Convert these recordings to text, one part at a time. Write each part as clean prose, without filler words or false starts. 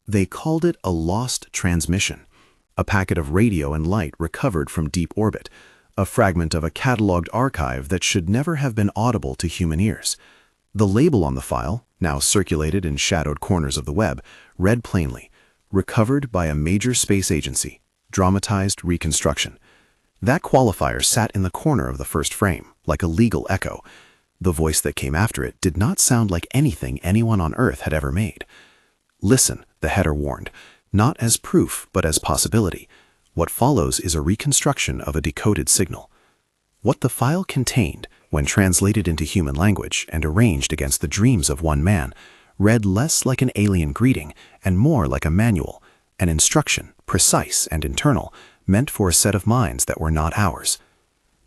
They called it a lost transmission, a packet of radio and light recovered from deep orbit, a fragment of a catalogued archive that should never have been audible to human ears. The label on the file, now circulated in shadowed corners of the web, read plainly, "Recovered by a major space agency, dramatized reconstruction." That qualifier sat in the corner of the first frame, like a legal echo. The voice that came after it did not sound like anything anyone on Earth had ever made. "Listen," the header warned, "not as proof, but as possibility. What follows is a reconstruction of a decoded signal." What the file contained, when translated into human language and arranged against the dreams of one man, read less like an alien greeting and more like a manual, an instruction, precise and internal, meant for a set of minds that were not ours.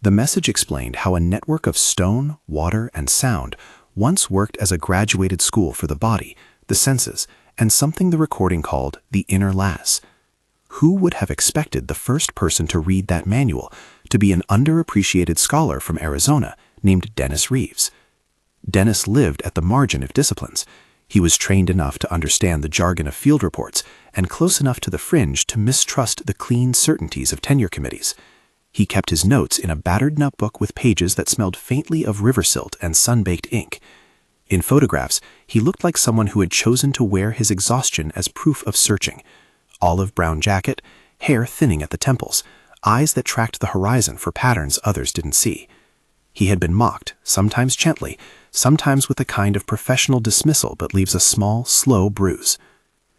The message explained how a network of stone, water, and sound once worked as a graduated school for the body, the senses, and something the recording called the inner lass. Who would have expected the first person to read that manual to be an underappreciated scholar from Arizona named Dennis Reeves? Dennis lived at the margin of disciplines. He was trained enough to understand the jargon of field reports and close enough to the fringe to mistrust the clean certainties of tenure committees. He kept his notes in a battered notebook with pages that smelled faintly of river silt and sun-baked ink. In photographs, he looked like someone who had chosen to wear his exhaustion as proof of searching. Olive brown jacket, hair thinning at the temples, eyes that tracked the horizon for patterns others didn't see. He had been mocked, sometimes gently, sometimes with a kind of professional dismissal but leaves a small, slow bruise.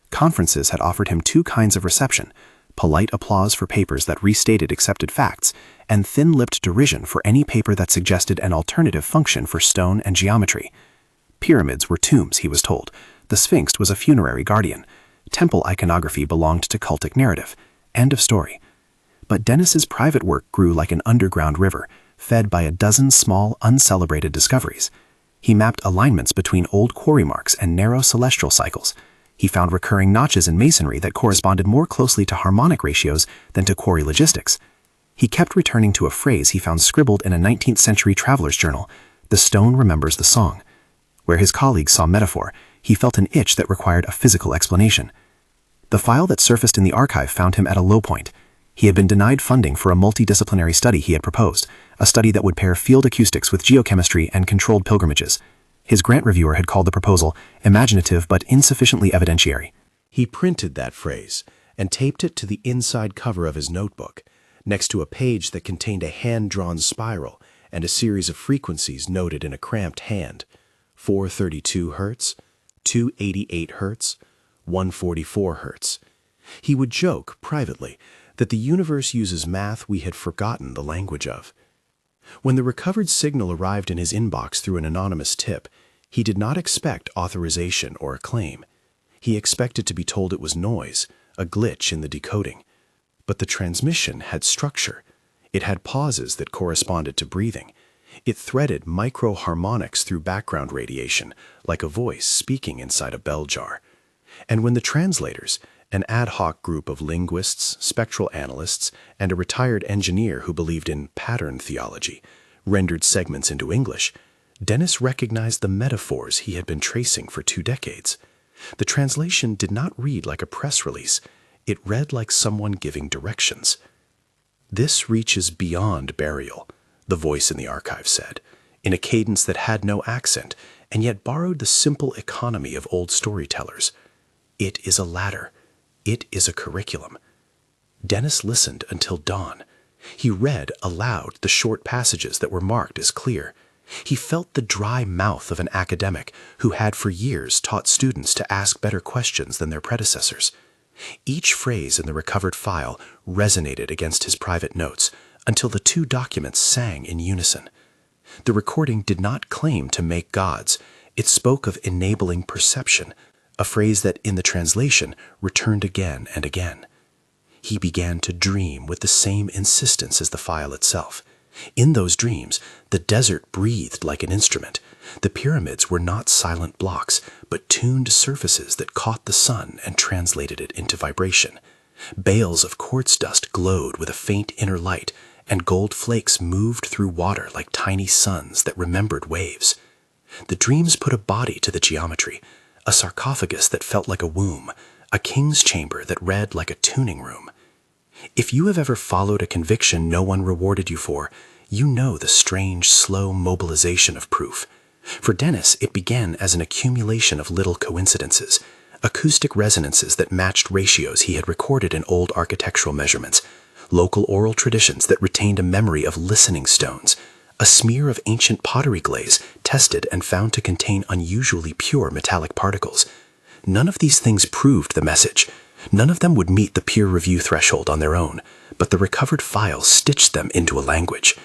Conferences had offered him two kinds of reception: polite applause for papers that restated accepted facts, and thin-lipped derision for any paper that suggested an alternative function for stone and geometry. Pyramids were tombs, he was told. The Sphinx was a funerary guardian. Temple iconography belonged to cultic narrative. End of story. But Dennis's private work grew like an underground river, fed by a dozen small, uncelebrated discoveries. He mapped alignments between old quarry marks and narrow celestial cycles. He found recurring notches in masonry that corresponded more closely to harmonic ratios than to quarry logistics. He kept returning to a phrase he found scribbled in a 19th century traveler's journal: "The stone remembers the song." Where his colleagues saw metaphor, he felt an itch that required a physical explanation. The file that surfaced in the archive found him at a low point. He had been denied funding for a multidisciplinary study he had proposed, a study that would pair field acoustics with geochemistry and controlled pilgrimages. His grant reviewer had called the proposal imaginative but insufficiently evidentiary. He printed that phrase and taped it to the inside cover of his notebook, next to a page that contained a hand-drawn spiral and a series of frequencies noted in a cramped hand: 432 Hz, 288 Hz, 144 Hz. He would joke, privately, that the universe uses math we had forgotten the language of. When the recovered signal arrived in his inbox through an anonymous tip, he did not expect authorization or acclaim. He expected to be told it was noise, a glitch in the decoding. But the transmission had structure. It had pauses that corresponded to breathing. It threaded micro-harmonics through background radiation, like a voice speaking inside a bell jar. And when the translators, an ad hoc group of linguists, spectral analysts, and a retired engineer who believed in pattern theology, rendered segments into English, Dennis recognized the metaphors he had been tracing for 2 decades. The translation did not read like a press release. It read like someone giving directions. "This reaches beyond burial," the voice in the archive said, in a cadence that had no accent and yet borrowed the simple economy of old storytellers. "It is a ladder. It is a curriculum." Dennis listened until dawn. He read aloud the short passages that were marked as clear. He felt the dry mouth of an academic who had for years taught students to ask better questions than their predecessors. Each phrase in the recovered file resonated against his private notes until the two documents sang in unison. The recording did not claim to make gods. It spoke of enabling perception, a phrase that in the translation returned again and again. He began to dream with the same insistence as the file itself. In those dreams, the desert breathed like an instrument. The pyramids were not silent blocks, but tuned surfaces that caught the sun and translated it into vibration. Bales of quartz dust glowed with a faint inner light, and gold flakes moved through water like tiny suns that remembered waves. The dreams put a body to the geometry, a sarcophagus that felt like a womb, a king's chamber that read like a tuning room. If you have ever followed a conviction no one rewarded you for, you know the strange, slow mobilization of proof. For Dennis, it began as an accumulation of little coincidences, acoustic resonances that matched ratios he had recorded in old architectural measurements, local oral traditions that retained a memory of listening stones, a smear of ancient pottery glaze tested and found to contain unusually pure metallic particles. None of these things proved the message. None of them would meet the peer review threshold on their own, but the recovered files stitched them into a language.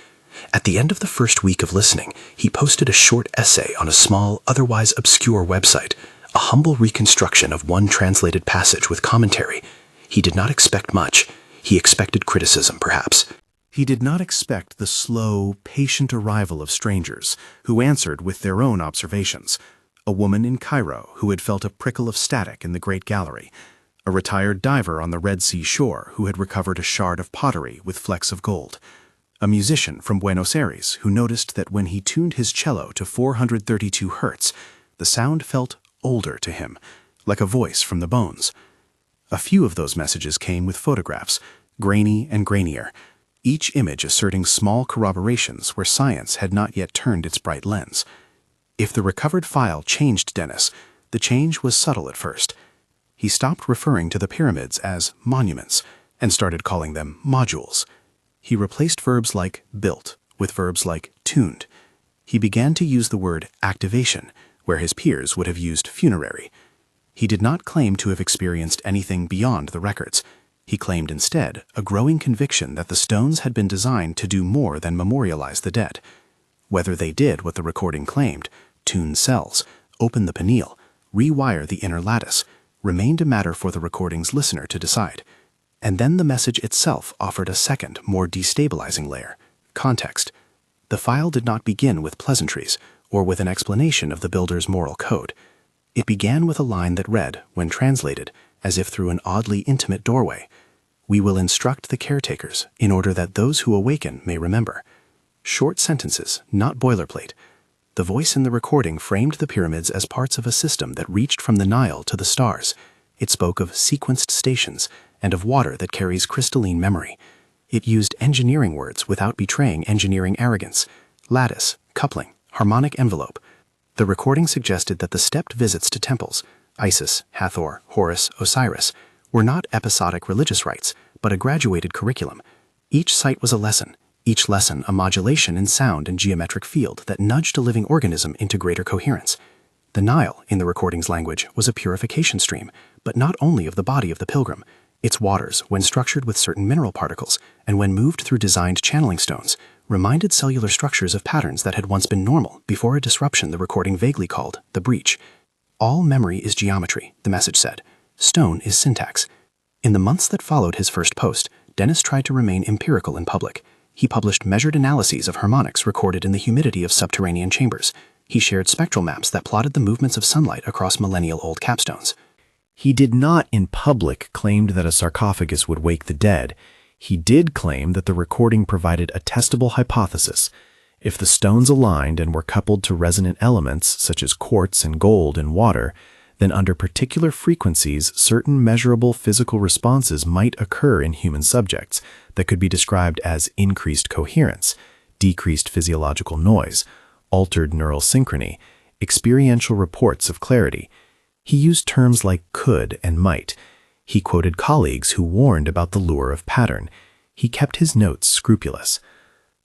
At the end of the first week of listening, he posted a short essay on a small, otherwise obscure website, a humble reconstruction of one translated passage with commentary. He did not expect much. He expected criticism, perhaps. He did not expect the slow, patient arrival of strangers who answered with their own observations. A woman in Cairo who had felt a prickle of static in the Great Gallery, a retired diver on the Red Sea shore who had recovered a shard of pottery with flecks of gold, a musician from Buenos Aires who noticed that when he tuned his cello to 432 hertz, the sound felt older to him, like a voice from the bones. A few of those messages came with photographs, grainy and grainier, each image asserting small corroborations where science had not yet turned its bright lens. If the recovered file changed Dennis, the change was subtle at first. He stopped referring to the pyramids as monuments and started calling them modules. He replaced verbs like built with verbs like tuned. He began to use the word activation, where his peers would have used funerary. He did not claim to have experienced anything beyond the records. He claimed instead a growing conviction that the stones had been designed to do more than memorialize the dead. Whether they did what the recording claimed, tune cells, open the pineal, rewire the inner lattice, remained a matter for the recording's listener to decide. And then the message itself offered a second, more destabilizing layer: context. The file did not begin with pleasantries or with an explanation of the builder's moral code. It began with a line that read, when translated, as if through an oddly intimate doorway, "We will instruct the caretakers in order that those who awaken may remember." Short sentences, not boilerplate. The voice in the recording framed the pyramids as parts of a system that reached from the Nile to the stars. It spoke of sequenced stations and of water that carries crystalline memory. It used engineering words without betraying engineering arrogance: lattice, coupling, harmonic envelope. The recording suggested that the stepped visits to temples, Isis, Hathor, Horus, Osiris, were not episodic religious rites, but a graduated curriculum. Each site was a lesson, each lesson a modulation in sound and geometric field that nudged a living organism into greater coherence. The Nile, in the recording's language, was a purification stream, but not only of the body of the pilgrim. Its waters, when structured with certain mineral particles, and when moved through designed channeling stones, reminded cellular structures of patterns that had once been normal before a disruption the recording vaguely called the breach. All memory is geometry, the message said. Stone is syntax. In the months that followed his first post, Dennis tried to remain empirical in public. He published measured analyses of harmonics recorded in the humidity of subterranean chambers. He shared spectral maps that plotted the movements of sunlight across millennial-old capstones. He did not in public claim that a sarcophagus would wake the dead. He did claim that the recording provided a testable hypothesis. If the stones aligned and were coupled to resonant elements, such as quartz and gold and water, then under particular frequencies, certain measurable physical responses might occur in human subjects that could be described as increased coherence, decreased physiological noise, altered neural synchrony, experiential reports of clarity. He used terms like could and might. He quoted colleagues who warned about the lure of pattern. He kept his notes scrupulous.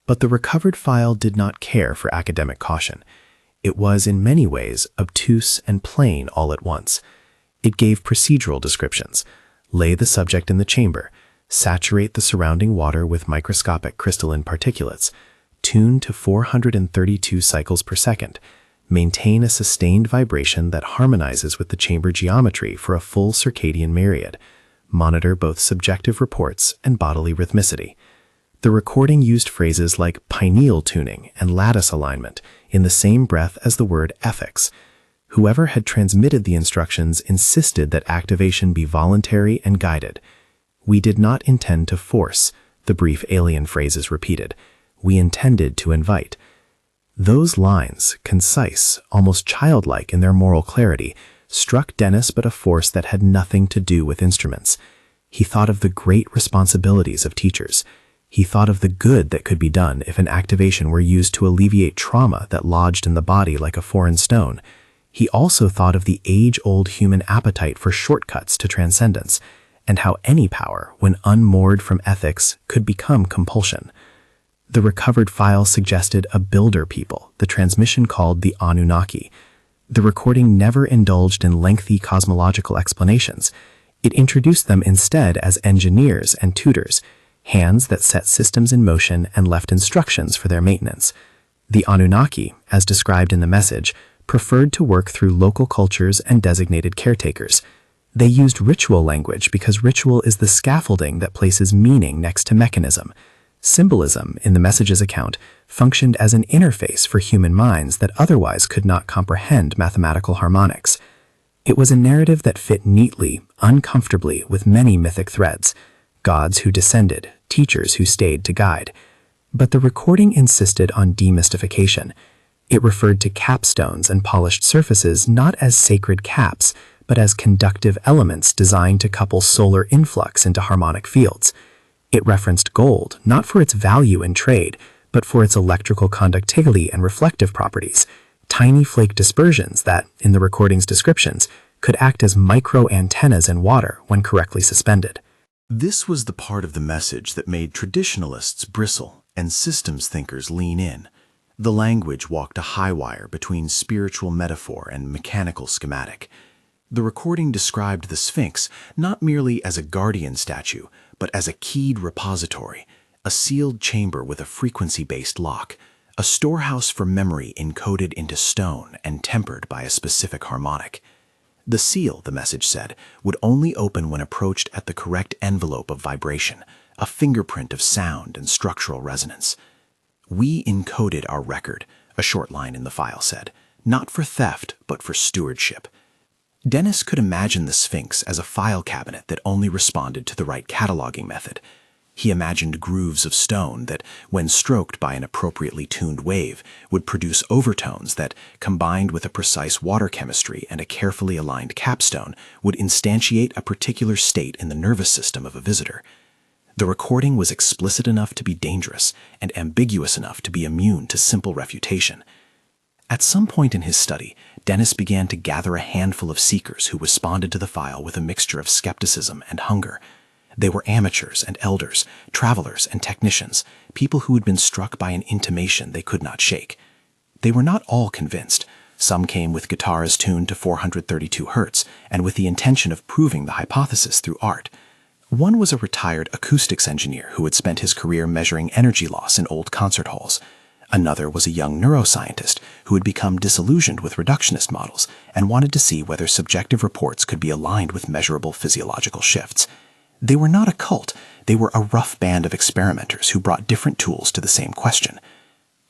But the recovered file did not care for academic caution. It was in many ways obtuse and plain all at once. It gave procedural descriptions: lay the subject in the chamber, saturate the surrounding water with microscopic crystalline particulates, tune to 432 cycles per second, maintain a sustained vibration that harmonizes with the chamber geometry for a full circadian myriad, monitor both subjective reports and bodily rhythmicity. The recording used phrases like pineal tuning and lattice alignment in the same breath as the word ethics. Whoever had transmitted the instructions insisted that activation be voluntary and guided. "We did not intend to force," the brief alien phrases repeated. "We intended to invite." Those lines, concise, almost childlike in their moral clarity, struck Dennis but a force that had nothing to do with instruments. He thought of the great responsibilities of teachers. He thought of the good that could be done if an activation were used to alleviate trauma that lodged in the body like a foreign stone. He also thought of the age-old human appetite for shortcuts to transcendence, and how any power, when unmoored from ethics, could become compulsion. The recovered file suggested a builder people, the transmission called the Anunnaki. The recording never indulged in lengthy cosmological explanations. It introduced them instead as engineers and tutors, hands that set systems in motion and left instructions for their maintenance. The Anunnaki, as described in the message, preferred to work through local cultures and designated caretakers. They used ritual language because ritual is the scaffolding that places meaning next to mechanism. Symbolism, in the message's account, functioned as an interface for human minds that otherwise could not comprehend mathematical harmonics. It was a narrative that fit neatly, uncomfortably, with many mythic threads: gods who descended, teachers who stayed to guide. But the recording insisted on demystification. It referred to capstones and polished surfaces not as sacred caps, but as conductive elements designed to couple solar influx into harmonic fields. It referenced gold, not for its value in trade, but for its electrical conductivity and reflective properties, tiny flake dispersions that, in the recording's descriptions, could act as micro-antennas in water when correctly suspended. This was the part of the message that made traditionalists bristle and systems thinkers lean in. The language walked a high wire between spiritual metaphor and mechanical schematic. The recording described the Sphinx not merely as a guardian statue, but as a keyed repository, a sealed chamber with a frequency-based lock, a storehouse for memory encoded into stone and tempered by a specific harmonic. The seal, the message said, would only open when approached at the correct envelope of vibration, a fingerprint of sound and structural resonance. "We encoded our record," a short line in the file said, "not for theft, but for stewardship." Dennis could imagine the Sphinx as a file cabinet that only responded to the right cataloging method. He imagined grooves of stone that, when stroked by an appropriately tuned wave, would produce overtones that, combined with a precise water chemistry and a carefully aligned capstone, would instantiate a particular state in the nervous system of a visitor. The recording was explicit enough to be dangerous and ambiguous enough to be immune to simple refutation. At some point in his study, Dennis began to gather a handful of seekers who responded to the file with a mixture of skepticism and hunger. They were amateurs and elders, travelers and technicians, people who had been struck by an intimation they could not shake. They were not all convinced. Some came with guitars tuned to 432 Hz and with the intention of proving the hypothesis through art. One was a retired acoustics engineer who had spent his career measuring energy loss in old concert halls. Another was a young neuroscientist who had become disillusioned with reductionist models and wanted to see whether subjective reports could be aligned with measurable physiological shifts. They were not a cult, they were a rough band of experimenters who brought different tools to the same question.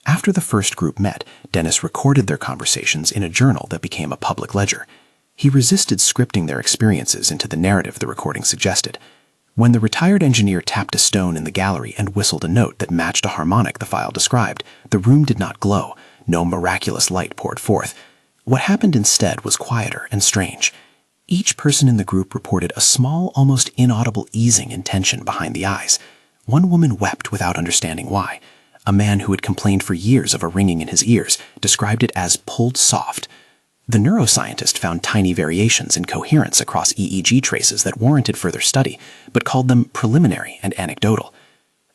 After the first group met, Dennis recorded their conversations in a journal that became a public ledger. He resisted scripting their experiences into the narrative the recording suggested. When the retired engineer tapped a stone in the gallery and whistled a note that matched a harmonic the file described, the room did not glow. No miraculous light poured forth. What happened instead was quieter and strange. Each person in the group reported a small, almost inaudible easing in tension behind the eyes. One woman wept without understanding why. A man who had complained for years of a ringing in his ears described it as pulled soft. The neuroscientist found tiny variations in coherence across EEG traces that warranted further study, but called them preliminary and anecdotal.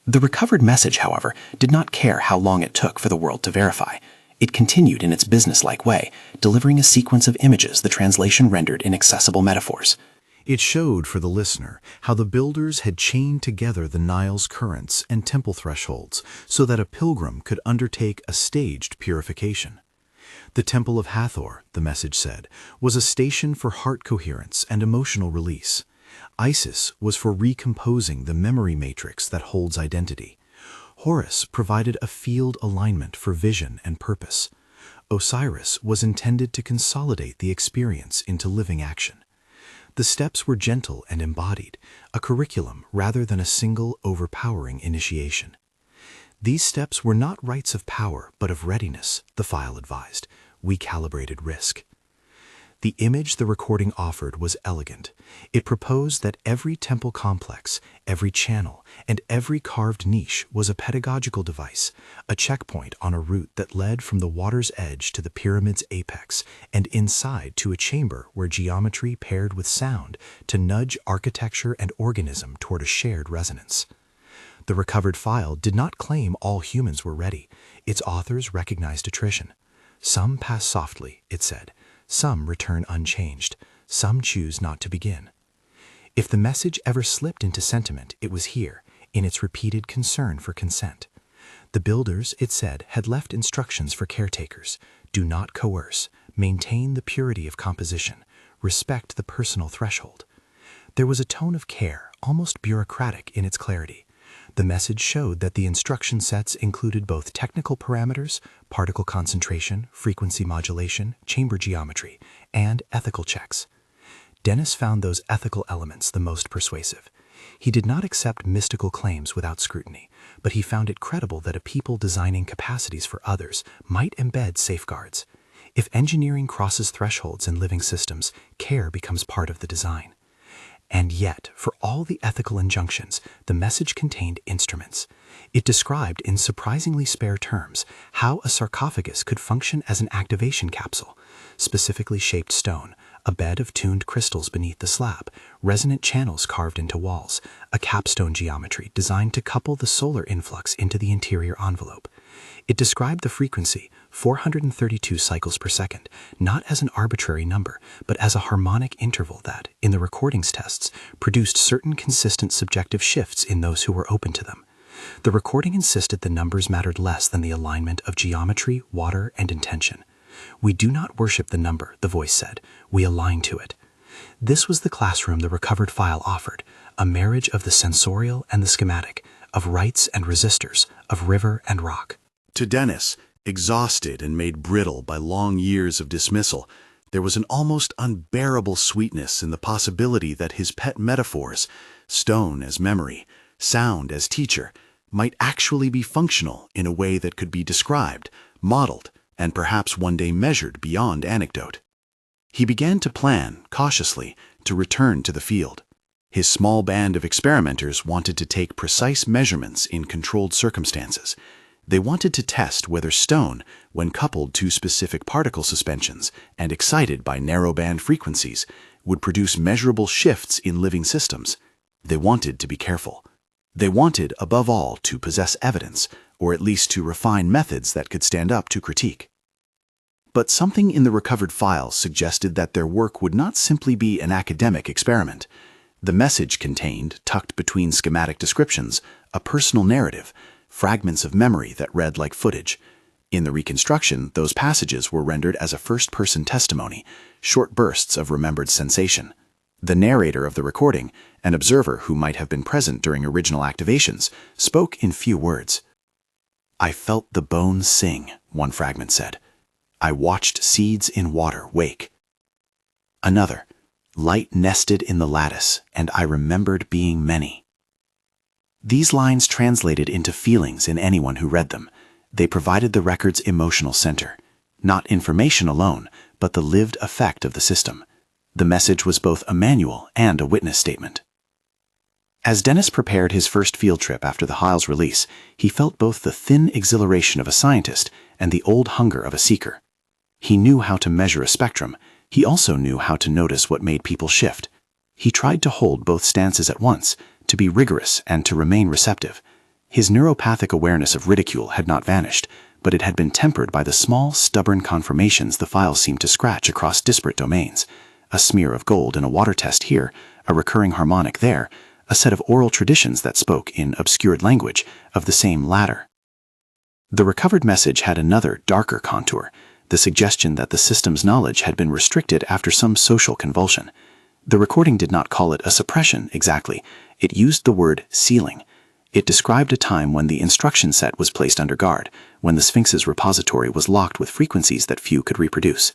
The recovered message, however, did not care how long it took for the world to verify. It continued in its businesslike way, delivering a sequence of images the translation rendered in accessible metaphors. It showed for the listener how the builders had chained together the Nile's currents and temple thresholds so that a pilgrim could undertake a staged purification. The Temple of Hathor, the message said, was a station for heart coherence and emotional release. Isis was for recomposing the memory matrix that holds identity. Horus provided a field alignment for vision and purpose. Osiris was intended to consolidate the experience into living action. The steps were gentle and embodied, a curriculum rather than a single overpowering initiation. These steps were not rites of power, but of readiness, the file advised. We calibrated risk. The image the recording offered was elegant. It proposed that every temple complex, every channel, and every carved niche was a pedagogical device, a checkpoint on a route that led from the water's edge to the pyramid's apex, and inside to a chamber where geometry paired with sound to nudge architecture and organism toward a shared resonance. The recovered file did not claim all humans were ready. Its authors recognized attrition. Some pass softly, it said. Some return unchanged. Some choose not to begin. If the message ever slipped into sentiment, it was here, in its repeated concern for consent. The builders, it said, had left instructions for caretakers. Do not coerce. Maintain the purity of composition. Respect the personal threshold. There was a tone of care, almost bureaucratic in its clarity. The message showed that the instruction sets included both technical parameters, particle concentration, frequency modulation, chamber geometry, and ethical checks. Dennis found those ethical elements the most persuasive. He did not accept mystical claims without scrutiny, but he found it credible that a people designing capacities for others might embed safeguards. If engineering crosses thresholds in living systems, care becomes part of the design. And yet, for all the ethical injunctions, the message contained instruments. It described in surprisingly spare terms how a sarcophagus could function as an activation capsule, specifically shaped stone, a bed of tuned crystals beneath the slab, resonant channels carved into walls, a capstone geometry designed to couple the solar influx into the interior envelope. It described the frequency, 432 cycles per second, not as an arbitrary number, but as a harmonic interval that, in the recordings tests, produced certain consistent subjective shifts in those who were open to them. The recording insisted the numbers mattered less than the alignment of geometry, water, and intention. We do not worship the number, the voice said. We align to it. This was the classroom the recovered file offered, a marriage of the sensorial and the schematic, of rites and resistors, of river and rock. To Dennis, exhausted and made brittle by long years of dismissal, there was an almost unbearable sweetness in the possibility that his pet metaphors, stone as memory, sound as teacher, might actually be functional in a way that could be described, modeled, and perhaps one day measured beyond anecdote. He began to plan, cautiously, to return to the field. His small band of experimenters wanted to take precise measurements in controlled circumstances. They wanted to test whether stone, when coupled to specific particle suspensions and excited by narrowband frequencies, would produce measurable shifts in living systems. They wanted to be careful. They wanted, above all, to possess evidence, or at least to refine methods that could stand up to critique. But something in the recovered files suggested that their work would not simply be an academic experiment. The message contained, tucked between schematic descriptions, a personal narrative, fragments of memory that read like footage. In the reconstruction, those passages were rendered as a first-person testimony, short bursts of remembered sensation. The narrator of the recording, an observer who might have been present during original activations, spoke in few words. "I felt the bones sing," one fragment said. "I watched seeds in water wake." Another, "Light nested in the lattice, and I remembered being many." These lines translated into feelings in anyone who read them. They provided the record's emotional center. Not information alone, but the lived effect of the system. The message was both a manual and a witness statement. As Dennis prepared his first field trip after the Hiles release, he felt both the thin exhilaration of a scientist and the old hunger of a seeker. He knew how to measure a spectrum. He also knew how to notice what made people shift. He tried to hold both stances at once, to be rigorous and to remain receptive. His neuropathic awareness of ridicule had not vanished, but it had been tempered by the small, stubborn confirmations the files seemed to scratch across disparate domains. A smear of gold in a water test here, a recurring harmonic there, a set of oral traditions that spoke in obscured language of the same ladder. The recovered message had another, darker contour, the suggestion that the system's knowledge had been restricted after some social convulsion. The recording did not call it a suppression exactly. It used the word sealing. It described a time when the instruction set was placed under guard, when the Sphinx's repository was locked with frequencies that few could reproduce.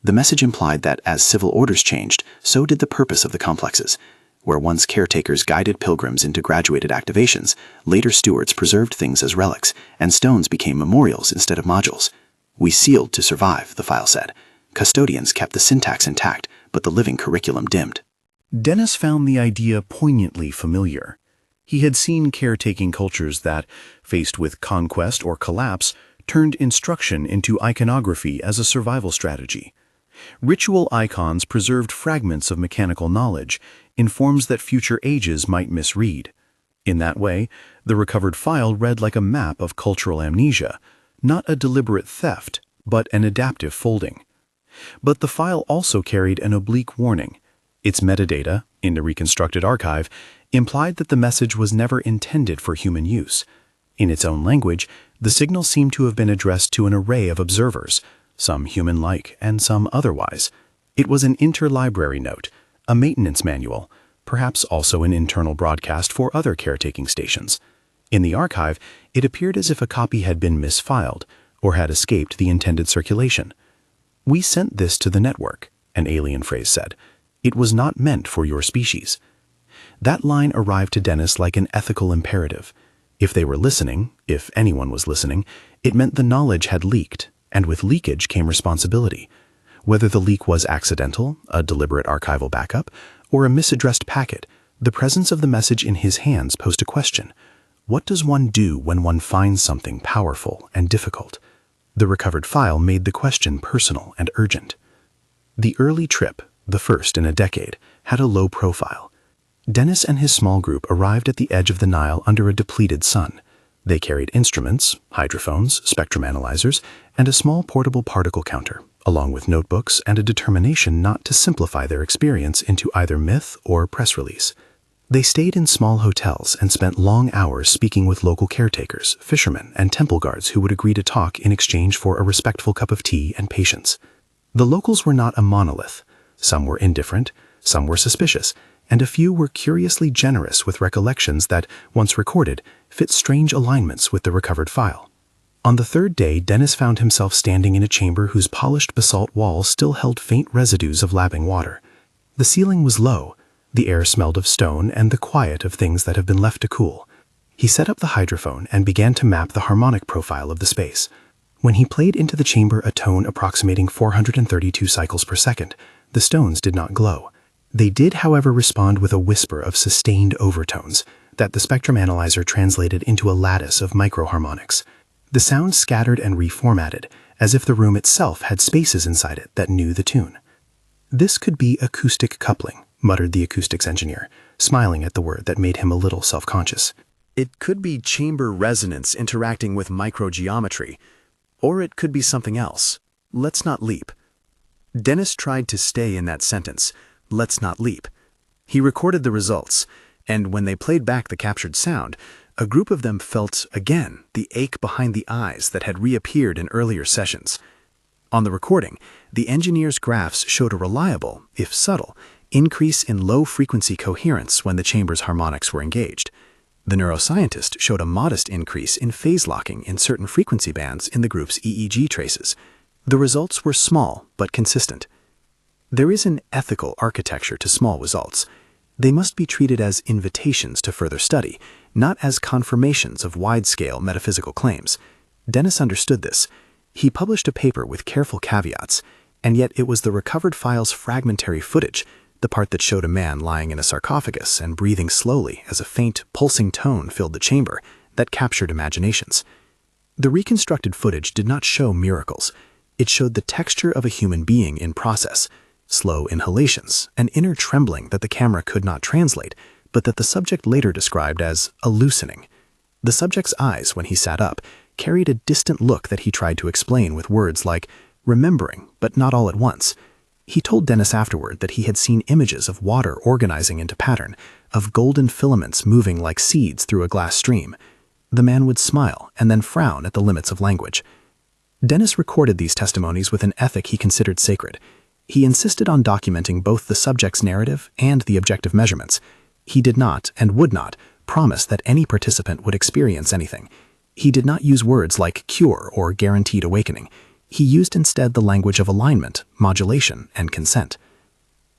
The message implied that as civil orders changed, so did the purpose of the complexes. Where once caretakers guided pilgrims into graduated activations, later stewards preserved things as relics, and stones became memorials instead of modules. "We sealed to survive," the file said. Custodians kept the syntax intact, but the living curriculum dimmed. Dennis found the idea poignantly familiar. He had seen caretaking cultures that, faced with conquest or collapse, turned instruction into iconography as a survival strategy. Ritual icons preserved fragments of mechanical knowledge in forms that future ages might misread. In that way, the recovered file read like a map of cultural amnesia, not a deliberate theft, but an adaptive folding. But the file also carried an oblique warning. Its metadata, in the reconstructed archive, implied that the message was never intended for human use. In its own language, the signal seemed to have been addressed to an array of observers, some human-like and some otherwise. It was an interlibrary note, a maintenance manual, perhaps also an internal broadcast for other caretaking stations. In the archive, it appeared as if a copy had been misfiled or had escaped the intended circulation. "We sent this to the network," an alien phrase said. "It was not meant for your species." That line arrived to Dennis like an ethical imperative. If they were listening, if anyone was listening, it meant the knowledge had leaked, and with leakage came responsibility. Whether the leak was accidental, a deliberate archival backup, or a misaddressed packet, the presence of the message in his hands posed a question. What does one do when one finds something powerful and difficult? The recovered file made the question personal and urgent. The early trip, the first in a decade, had a low profile. Dennis and his small group arrived at the edge of the Nile under a depleted sun. They carried instruments, hydrophones, spectrum analyzers, and a small portable particle counter, along with notebooks and a determination not to simplify their experience into either myth or press release. They stayed in small hotels and spent long hours speaking with local caretakers, fishermen, and temple guards who would agree to talk in exchange for a respectful cup of tea and patience. The locals were not a monolith. Some were indifferent, some were suspicious, and a few were curiously generous with recollections that, once recorded, fit strange alignments with the recovered file. On the third day, Dennis found himself standing in a chamber whose polished basalt walls still held faint residues of lapping water. The ceiling was low, the air smelled of stone and the quiet of things that have been left to cool. He set up the hydrophone and began to map the harmonic profile of the space. When he played into the chamber a tone approximating 432 cycles per second, the stones did not glow. They did, however, respond with a whisper of sustained overtones that the spectrum analyzer translated into a lattice of microharmonics. The sound scattered and reformatted, as if the room itself had spaces inside it that knew the tune. "This could be acoustic coupling," muttered the acoustics engineer, smiling at the word that made him a little self-conscious. "It could be chamber resonance interacting with microgeometry, or it could be something else. Let's not leap." Dennis tried to stay in that sentence. Let's not leap. He recorded the results, and when they played back the captured sound, a group of them felt, again, the ache behind the eyes that had reappeared in earlier sessions. On the recording, the engineer's graphs showed a reliable, if subtle, increase in low-frequency coherence when the chamber's harmonics were engaged. The neuroscientist showed a modest increase in phase locking in certain frequency bands in the group's EEG traces. The results were small but consistent. There is an ethical architecture to small results. They must be treated as invitations to further study, not as confirmations of wide-scale metaphysical claims. Dennis understood this. He published a paper with careful caveats, and yet it was the recovered file's fragmentary footage, the part that showed a man lying in a sarcophagus and breathing slowly as a faint, pulsing tone filled the chamber, that captured imaginations. The reconstructed footage did not show miracles. It showed the texture of a human being in process, slow inhalations, an inner trembling that the camera could not translate, but that the subject later described as a loosening. The subject's eyes, when he sat up, carried a distant look that he tried to explain with words like remembering, but not all at once. He told Dennis afterward that he had seen images of water organizing into pattern, of golden filaments moving like seeds through a glass stream. The man would smile and then frown at the limits of language. Dennis recorded these testimonies with an ethic he considered sacred. He insisted on documenting both the subject's narrative and the objective measurements. He did not, and would not, promise that any participant would experience anything. He did not use words like cure or guaranteed awakening. He used instead the language of alignment, modulation, and consent.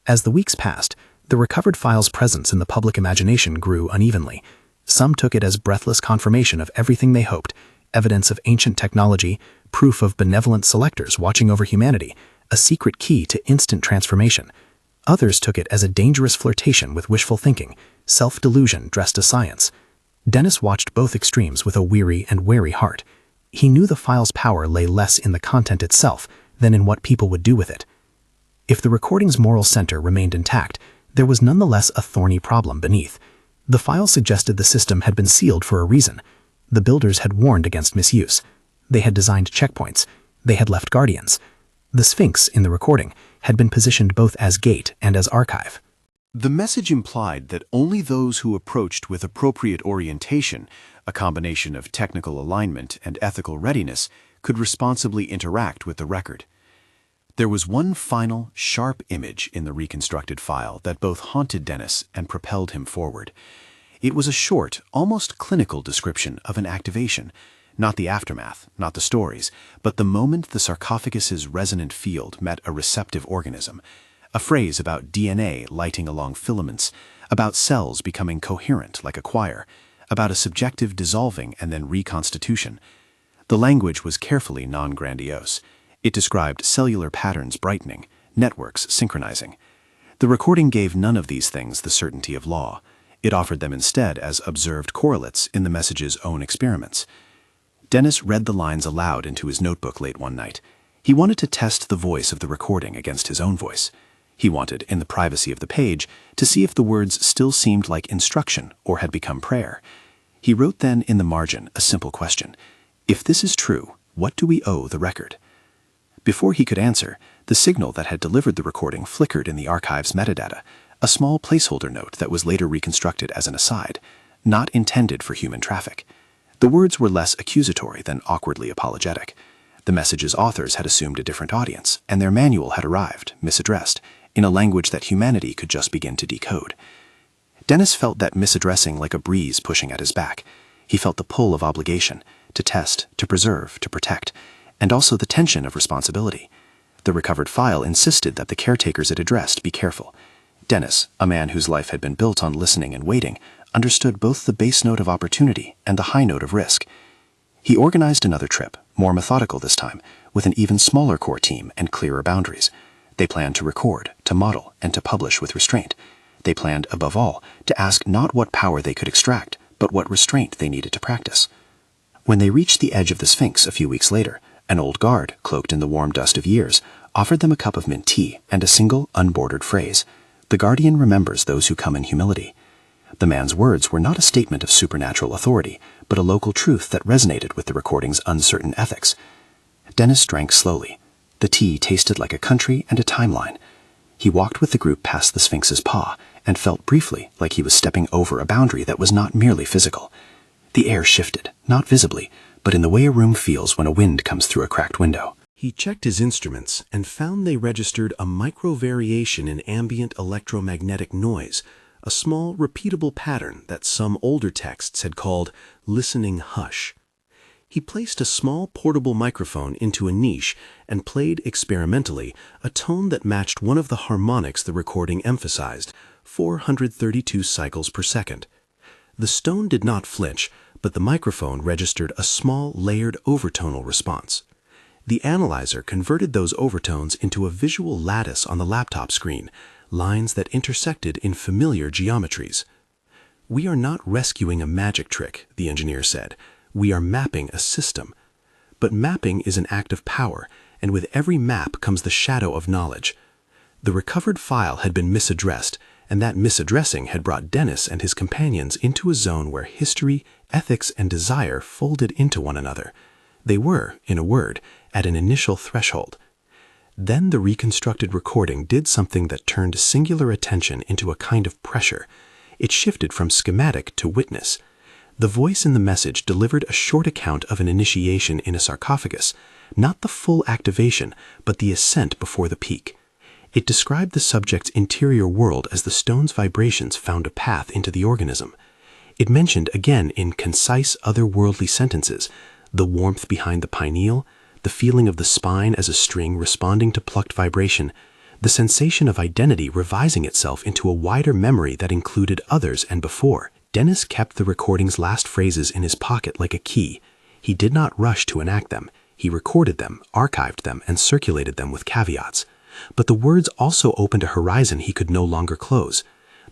As the weeks passed, the recovered file's presence in the public imagination grew unevenly. Some took it as breathless confirmation of everything they hoped, evidence of ancient technology, proof of benevolent selectors watching over humanity. a secret key to instant transformation. Others took it as a dangerous flirtation with wishful thinking, self-delusion dressed as science. Dennis watched both extremes with a weary and wary heart. He knew the file's power lay less in the content itself than in what people would do with it. If the recording's moral center remained intact, there was nonetheless a thorny problem beneath. The file suggested the system had been sealed for a reason. The builders had warned against misuse. They had designed checkpoints. They had left guardians. The Sphinx in the recording had been positioned both as gate and as archive. The message implied that only those who approached with appropriate orientation, a combination of technical alignment and ethical readiness, could responsibly interact with the record. There was one final, sharp image in the reconstructed file that both haunted Dennis and propelled him forward. It was a short, almost clinical description of an activation, not the aftermath, not the stories, but the moment the sarcophagus's resonant field met a receptive organism. A phrase about DNA lighting along filaments, about cells becoming coherent like a choir, about a subjective dissolving and then reconstitution. The language was carefully non-grandiose. It described cellular patterns brightening, networks synchronizing. The recording gave none of these things the certainty of law. It offered them instead as observed correlates in the message's own experiments. Dennis read the lines aloud into his notebook late one night. He wanted to test the voice of the recording against his own voice. He wanted, in the privacy of the page, to see if the words still seemed like instruction or had become prayer. He wrote then in the margin a simple question. If this is true, what do we owe the record? Before he could answer, the signal that had delivered the recording flickered in the archive's metadata, a small placeholder note that was later reconstructed as an aside, not intended for human traffic. The words were less accusatory than awkwardly apologetic. The message's authors had assumed a different audience, and their manual had arrived, misaddressed, in a language that humanity could just begin to decode. Dennis felt that misaddressing like a breeze pushing at his back. He felt the pull of obligation, to test, to preserve, to protect, and also the tension of responsibility. The recovered file insisted that the caretakers it addressed be careful. Dennis, a man whose life had been built on listening and waiting, understood both the bass note of opportunity and the high note of risk. He organized another trip, more methodical this time, with an even smaller core team and clearer boundaries. They planned to record, to model, and to publish with restraint. They planned, above all, to ask not what power they could extract, but what restraint they needed to practice. When they reached the edge of the Sphinx a few weeks later, an old guard, cloaked in the warm dust of years, offered them a cup of mint tea and a single, unbordered phrase. The guardian remembers those who come in humility. The man's words were not a statement of supernatural authority, but a local truth that resonated with the recording's uncertain ethics. Dennis drank slowly. The tea tasted like a country and a timeline. He walked with the group past the Sphinx's paw and felt briefly like he was stepping over a boundary that was not merely physical. The air shifted, not visibly, but in the way a room feels when a wind comes through a cracked window. He checked his instruments and found they registered a micro-variation in ambient electromagnetic noise, a small, repeatable pattern that some older texts had called listening hush. He placed a small portable microphone into a niche and played experimentally a tone that matched one of the harmonics the recording emphasized, 432 cycles per second. The stone did not flinch, but the microphone registered a small, layered overtonal response. The analyzer converted those overtones into a visual lattice on the laptop screen, lines that intersected in familiar geometries. "We are not rescuing a magic trick," the engineer said. "We are mapping a system." But mapping is an act of power, and with every map comes the shadow of knowledge. The recovered file had been misaddressed, and that misaddressing had brought Dennis and his companions into a zone where history, ethics, and desire folded into one another. They were, in a word, at an initial threshold. Then the reconstructed recording did something that turned singular attention into a kind of pressure. It shifted from schematic to witness. The voice in the message delivered a short account of an initiation in a sarcophagus, not the full activation, but the ascent before the peak. It described the subject's interior world as the stone's vibrations found a path into the organism. It mentioned again in concise otherworldly sentences the warmth behind the pineal, the feeling of the spine as a string responding to plucked vibration, the sensation of identity revising itself into a wider memory that included others and before. Dennis kept the recording's last phrases in his pocket like a key. He did not rush to enact them. He recorded them, archived them, and circulated them with caveats. But the words also opened a horizon he could no longer close.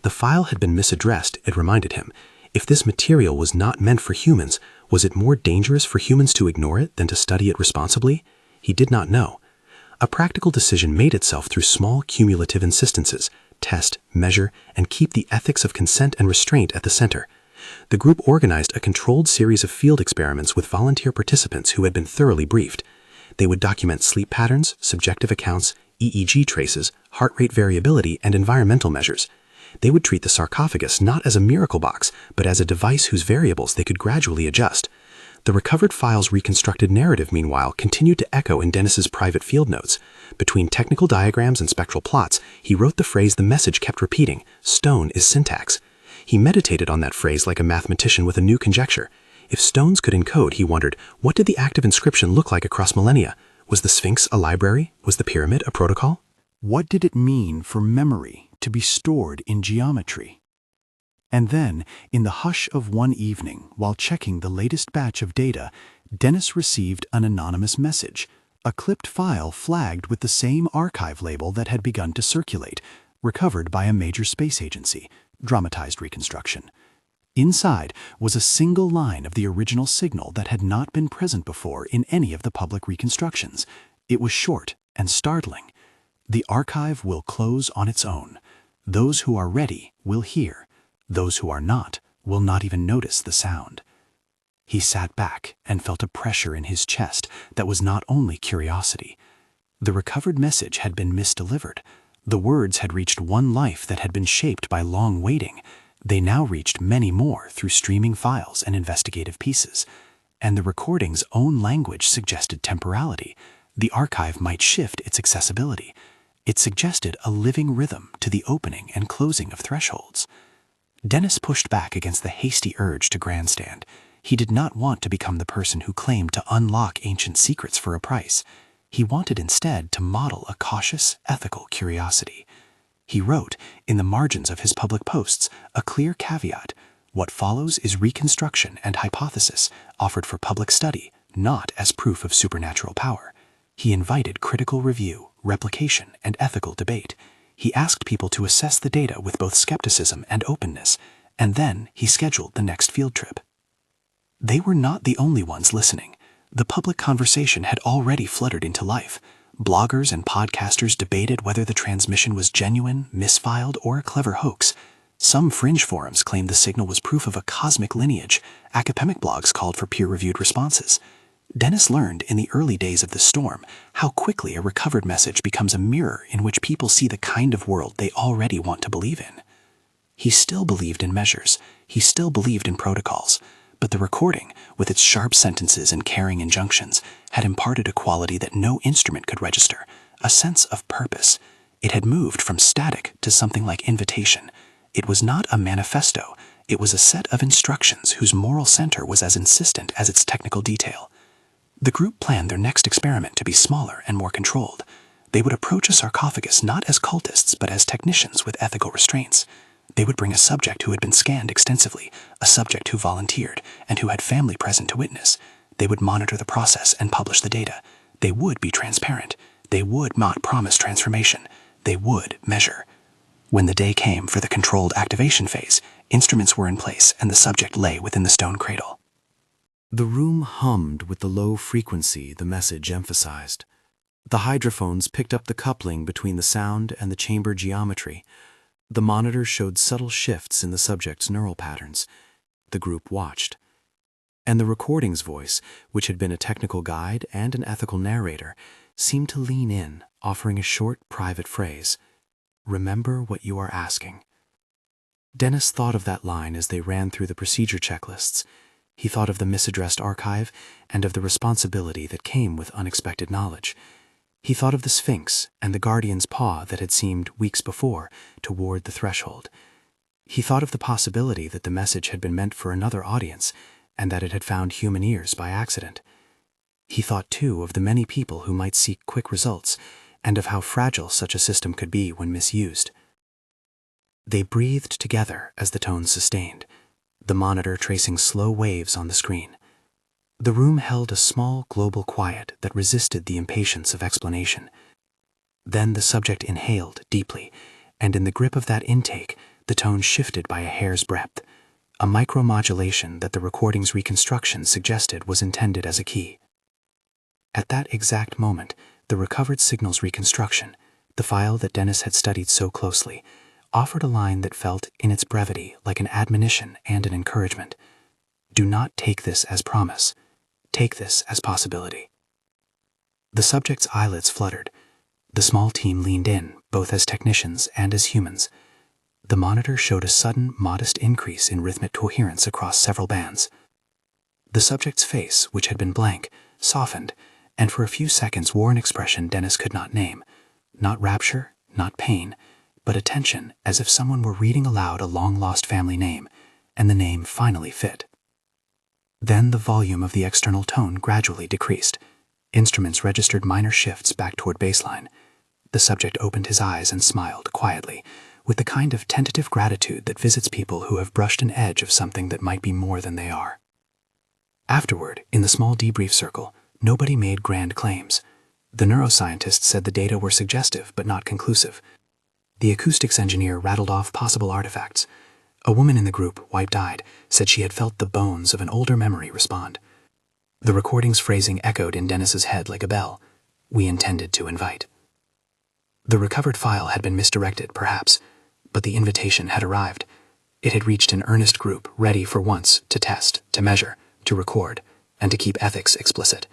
The file had been misaddressed, it reminded him. If this material was not meant for humans, was it more dangerous for humans to ignore it than to study it responsibly? He did not know. A practical decision made itself through small cumulative insistences: test, measure, and keep the ethics of consent and restraint at the center. The group organized a controlled series of field experiments with volunteer participants who had been thoroughly briefed. They would document sleep patterns, subjective accounts, EEG traces, heart rate variability, and environmental measures. They would treat the sarcophagus not as a miracle box, but as a device whose variables they could gradually adjust. The recovered file's reconstructed narrative, meanwhile, continued to echo in Dennis's private field notes. Between technical diagrams and spectral plots, he wrote the phrase the message kept repeating: "Stone is syntax." He meditated on that phrase like a mathematician with a new conjecture. If stones could encode, he wondered, what did the active inscription look like across millennia? Was the Sphinx a library? Was the pyramid a protocol? What did it mean for memory to be stored in geometry? And then, in the hush of one evening, while checking the latest batch of data, Dennis received an anonymous message, a clipped file flagged with the same archive label that had begun to circulate, recovered by a major space agency, dramatized reconstruction. Inside was a single line of the original signal that had not been present before in any of the public reconstructions. It was short and startling. "The archive will close on its own. Those who are ready will hear. Those who are not will not even notice the sound." He sat back and felt a pressure in his chest that was not only curiosity. The recovered message had been misdelivered. The words had reached one life that had been shaped by long waiting. They now reached many more through streaming files and investigative pieces. And the recording's own language suggested temporality. The archive might shift its accessibility. It suggested a living rhythm to the opening and closing of thresholds. Dennis pushed back against the hasty urge to grandstand. He did not want to become the person who claimed to unlock ancient secrets for a price. He wanted instead to model a cautious, ethical curiosity. He wrote, in the margins of his public posts, a clear caveat: "What follows is reconstruction and hypothesis, offered for public study, not as proof of supernatural power." He invited critical review, replication, and ethical debate. He asked people to assess the data with both skepticism and openness, and then he scheduled the next field trip. They were not the only ones listening. The public conversation had already fluttered into life. Bloggers and podcasters debated whether the transmission was genuine, misfiled, or a clever hoax. Some fringe forums claimed the signal was proof of a cosmic lineage. Academic blogs called for peer-reviewed responses. Dennis learned in the early days of the storm how quickly a recovered message becomes a mirror in which people see the kind of world they already want to believe in. He still believed in measures. He still believed in protocols. But the recording, with its sharp sentences and caring injunctions, had imparted a quality that no instrument could register, a sense of purpose. It had moved from static to something like invitation. It was not a manifesto. It was a set of instructions whose moral center was as insistent as its technical detail. The group planned their next experiment to be smaller and more controlled. They would approach a sarcophagus not as cultists but as technicians with ethical restraints. They would bring a subject who had been scanned extensively, a subject who volunteered, and who had family present to witness. They would monitor the process and publish the data. They would be transparent. They would not promise transformation. They would measure. When the day came for the controlled activation phase, instruments were in place and the subject lay within the stone cradle. The room hummed with the low frequency the message emphasized. The hydrophones picked up the coupling between the sound and the chamber geometry. The monitor showed subtle shifts in the subject's neural patterns. The group watched. And the recording's voice, which had been a technical guide and an ethical narrator, seemed to lean in, offering a short, private phrase: "Remember what you are asking." Dennis thought of that line as they ran through the procedure checklists. He thought of the misaddressed archive and of the responsibility that came with unexpected knowledge. He thought of the Sphinx and the guardian's paw that had seemed, weeks before, to ward the threshold. He thought of the possibility that the message had been meant for another audience and that it had found human ears by accident. He thought, too, of the many people who might seek quick results and of how fragile such a system could be when misused. They breathed together as the tones sustained, the monitor tracing slow waves on the screen. The room held a small global quiet that resisted the impatience of explanation. Then the subject inhaled deeply, and in the grip of that intake, the tone shifted by a hair's breadth, a micromodulation that the recording's reconstruction suggested was intended as a key. At that exact moment, the recovered signal's reconstruction, the file that Dennis had studied so closely, offered a line that felt, in its brevity, like an admonition and an encouragement. Do not take this as promise. Take this as possibility. The subject's eyelids fluttered. The small team leaned in, both as technicians and as humans. The monitor showed a sudden, modest increase in rhythmic coherence across several bands. The subject's face, which had been blank, softened, and for a few seconds wore an expression Dennis could not name. Not rapture, not pain, but attention, as if someone were reading aloud a long-lost family name, and the name finally fit. Then the volume of the external tone gradually decreased. Instruments registered minor shifts back toward baseline. The subject opened his eyes and smiled quietly, with the kind of tentative gratitude that visits people who have brushed an edge of something that might be more than they are. Afterward, in the small debrief circle, nobody made grand claims. The neuroscientists said the data were suggestive but not conclusive. The acoustics engineer rattled off possible artifacts. A woman in the group, wiped-eyed, said she had felt the bones of an older memory respond. The recording's phrasing echoed in Dennis's head like a bell. We intended to invite. The recovered file had been misdirected, perhaps, but the invitation had arrived. It had reached an earnest group ready for once to test, to measure, to record, and to keep ethics explicit.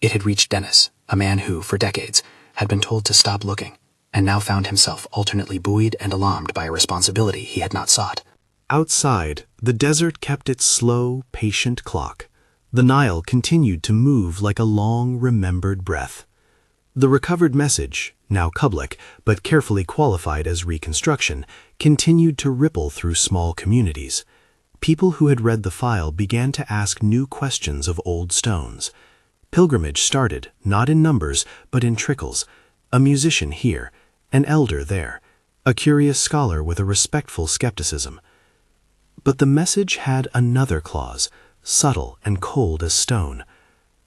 It had reached Dennis, a man who, for decades, had been told to stop looking, and now found himself alternately buoyed and alarmed by a responsibility he had not sought. Outside, the desert kept its slow, patient clock. The Nile continued to move like a long, remembered breath. The recovered message, now public, but carefully qualified as reconstruction, continued to ripple through small communities. People who had read the file began to ask new questions of old stones. Pilgrimage started, not in numbers, but in trickles. A musician here, an elder there, a curious scholar with a respectful skepticism. But the message had another clause, subtle and cold as stone.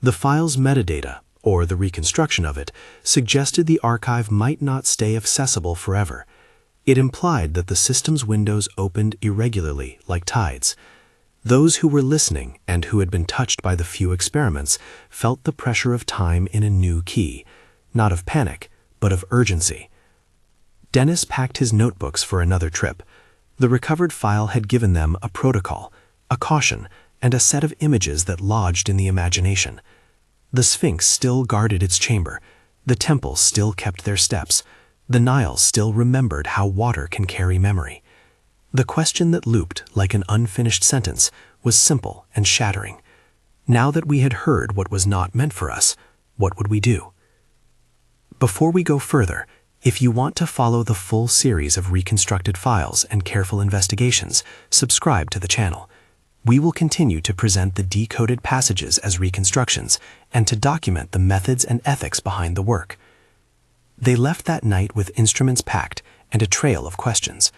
The file's metadata, or the reconstruction of it, suggested the archive might not stay accessible forever. It implied that the system's windows opened irregularly, like tides. Those who were listening and who had been touched by the few experiments felt the pressure of time in a new key, not of panic, but of urgency. Dennis packed his notebooks for another trip. The recovered file had given them a protocol, a caution, and a set of images that lodged in the imagination. The Sphinx still guarded its chamber. The temples still kept their steps. The Nile still remembered how water can carry memory. The question that looped like an unfinished sentence was simple and shattering. Now that we had heard what was not meant for us, what would we do? Before we go further, if you want to follow the full series of reconstructed files and careful investigations, subscribe to the channel. We will continue to present the decoded passages as reconstructions and to document the methods and ethics behind the work. They left that night with instruments packed and a trail of questions.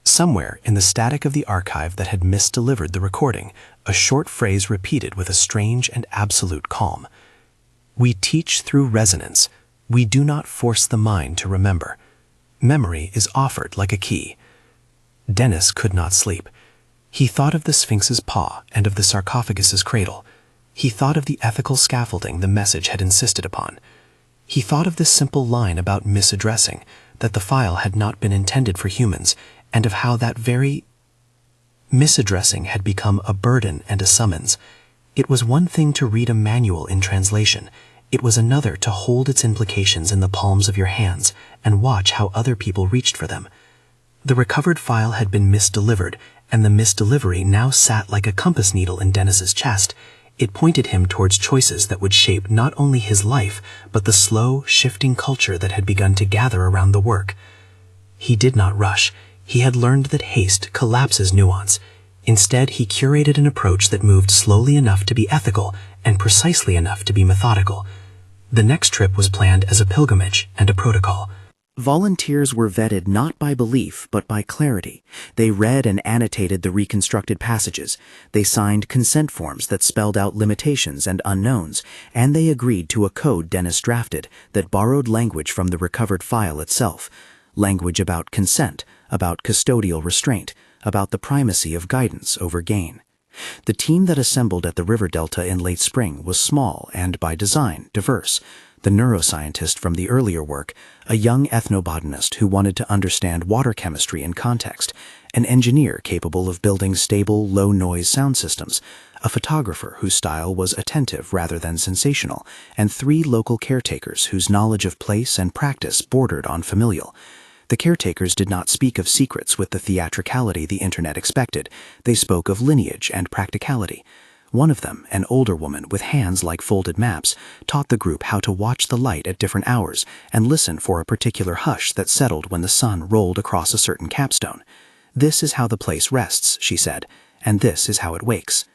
Somewhere in the static of the archive that had misdelivered the recording, a short phrase repeated with a strange and absolute calm. We teach through resonance. We do not force the mind to remember. Memory is offered like a key. Dennis could not sleep. He thought of the Sphinx's paw and of the sarcophagus's cradle. He thought of the ethical scaffolding the message had insisted upon. He thought of the simple line about misaddressing, that the file had not been intended for humans, and of how that very misaddressing had become a burden and a summons. It was one thing to read a manual in translation. It was another to hold its implications in the palms of your hands and watch how other people reached for them. The recovered file had been misdelivered, and the misdelivery now sat like a compass needle in Dennis's chest. It pointed him towards choices that would shape not only his life, but the slow, shifting culture that had begun to gather around the work. He did not rush. He had learned that haste collapses nuance. Instead, he curated an approach that moved slowly enough to be ethical and precisely enough to be methodical. The next trip was planned as a pilgrimage and a protocol. Volunteers were vetted not by belief, but by clarity. They read and annotated the reconstructed passages. They signed consent forms that spelled out limitations and unknowns, and they agreed to a code Dennis drafted that borrowed language from the recovered file itself. Language about consent, about custodial restraint, about the primacy of guidance over gain. The team that assembled at the river delta in late spring was small and, by design, diverse. The neuroscientist from the earlier work, a young ethnobotanist who wanted to understand water chemistry in context, an engineer capable of building stable, low-noise sound systems, a photographer whose style was attentive rather than sensational, and 3 local caretakers whose knowledge of place and practice bordered on familial. The caretakers did not speak of secrets with the theatricality the internet expected. They spoke of lineage and practicality. One of them, an older woman with hands like folded maps, taught the group how to watch the light at different hours and listen for a particular hush that settled when the sun rolled across a certain capstone. "This is how the place rests," she said, "and this is how it wakes."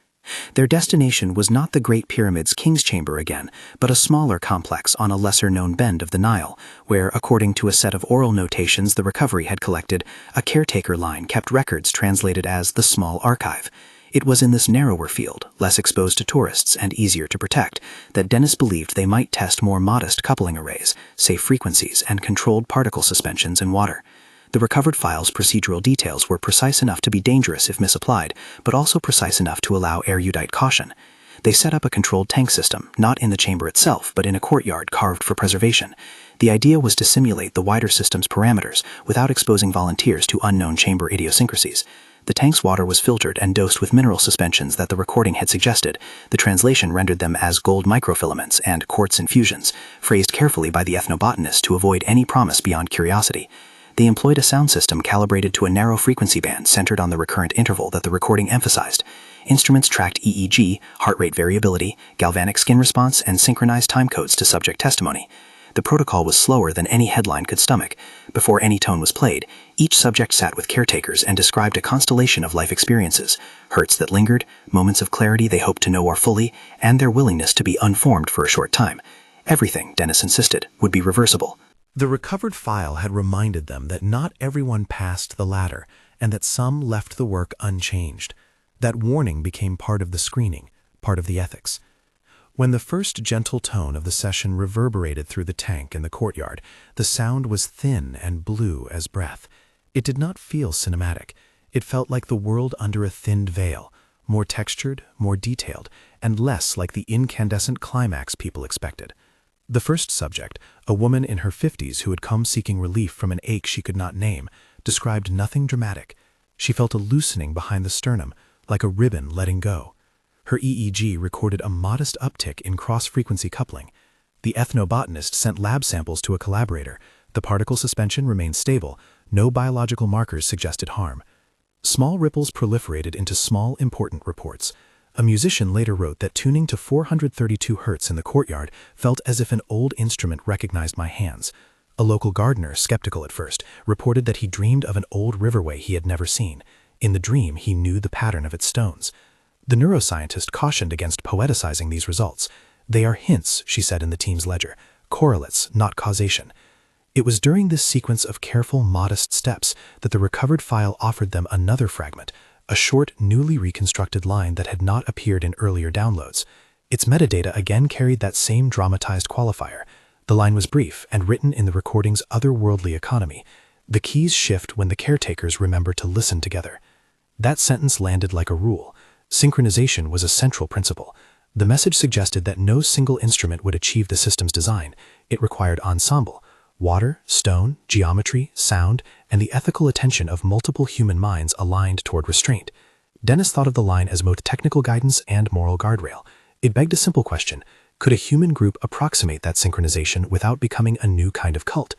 Their destination was not the Great Pyramid's King's Chamber again, but a smaller complex on a lesser-known bend of the Nile, where, according to a set of oral notations the recovery had collected, a caretaker line kept records translated as the Small Archive. It was in this narrower field, less exposed to tourists and easier to protect, that Dennis believed they might test more modest coupling arrays, safe frequencies, and controlled particle suspensions in water. The recovered file's procedural details were precise enough to be dangerous if misapplied, but also precise enough to allow erudite caution. They set up a controlled tank system, not in the chamber itself, but in a courtyard carved for preservation. The idea was to simulate the wider system's parameters without exposing volunteers to unknown chamber idiosyncrasies. The tank's water was filtered and dosed with mineral suspensions that the recording had suggested. The translation rendered them as gold microfilaments and quartz infusions, phrased carefully by the ethnobotanist to avoid any promise beyond curiosity. They employed a sound system calibrated to a narrow frequency band centered on the recurrent interval that the recording emphasized. Instruments tracked EEG, heart rate variability, galvanic skin response, and synchronized time codes to subject testimony. The protocol was slower than any headline could stomach. Before any tone was played, each subject sat with caretakers and described a constellation of life experiences, hurts that lingered, moments of clarity they hoped to know more fully, and their willingness to be unformed for a short time. Everything, Dennis insisted, would be reversible. The recovered file had reminded them that not everyone passed the ladder, and that some left the work unchanged. That warning became part of the screening, part of the ethics. When the first gentle tone of the session reverberated through the tank in the courtyard, the sound was thin and blue as breath. It did not feel cinematic. It felt like the world under a thinned veil, more textured, more detailed, and less like the incandescent climax people expected. The first subject, a woman in her 50s who had come seeking relief from an ache she could not name, described nothing dramatic. She felt a loosening behind the sternum, like a ribbon letting go. Her EEG recorded a modest uptick in cross-frequency coupling. The ethnobotanist sent lab samples to a collaborator. The particle suspension remained stable. No biological markers suggested harm. Small ripples proliferated into small, important reports. A musician later wrote that tuning to 432 Hz in the courtyard felt as if an old instrument recognized my hands. A local gardener, skeptical at first, reported that he dreamed of an old riverway he had never seen. In the dream, he knew the pattern of its stones. The neuroscientist cautioned against poeticizing these results. "They are hints," she said in the team's ledger, "correlates, not causation." It was during this sequence of careful, modest steps that the recovered file offered them another fragment, a short, newly reconstructed line that had not appeared in earlier downloads. Its metadata again carried that same dramatized qualifier. The line was brief and written in the recording's otherworldly economy. The keys shift when the caretakers remember to listen together. That sentence landed like a rule. Synchronization was a central principle. The message suggested that no single instrument would achieve the system's design. It required ensemble: water, stone, geometry, sound, and the ethical attention of multiple human minds aligned toward restraint. Dennis thought of the line as both technical guidance and moral guardrail. It begged a simple question: could a human group approximate that synchronization without becoming a new kind of cult?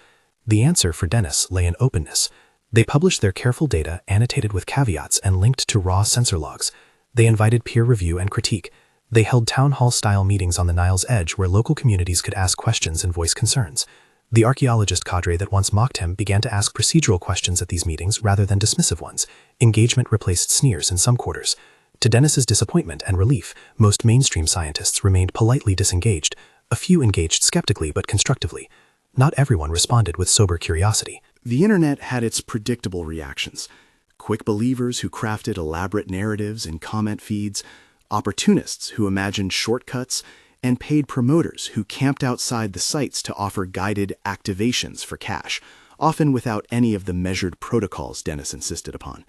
The answer for Dennis lay in openness. They published their careful data, annotated with caveats and linked to raw sensor logs. They invited peer review and critique. They held town hall-style meetings on the Nile's edge where local communities could ask questions and voice concerns. The archaeologist cadre that once mocked him began to ask procedural questions at these meetings rather than dismissive ones. Engagement replaced sneers in some quarters. To Dennis's disappointment and relief, most mainstream scientists remained politely disengaged. A few engaged skeptically but constructively. Not everyone responded with sober curiosity. The internet had its predictable reactions. Quick believers who crafted elaborate narratives in comment feeds, opportunists who imagined shortcuts, and paid promoters who camped outside the sites to offer guided activations for cash, often without any of the measured protocols Dennis insisted upon.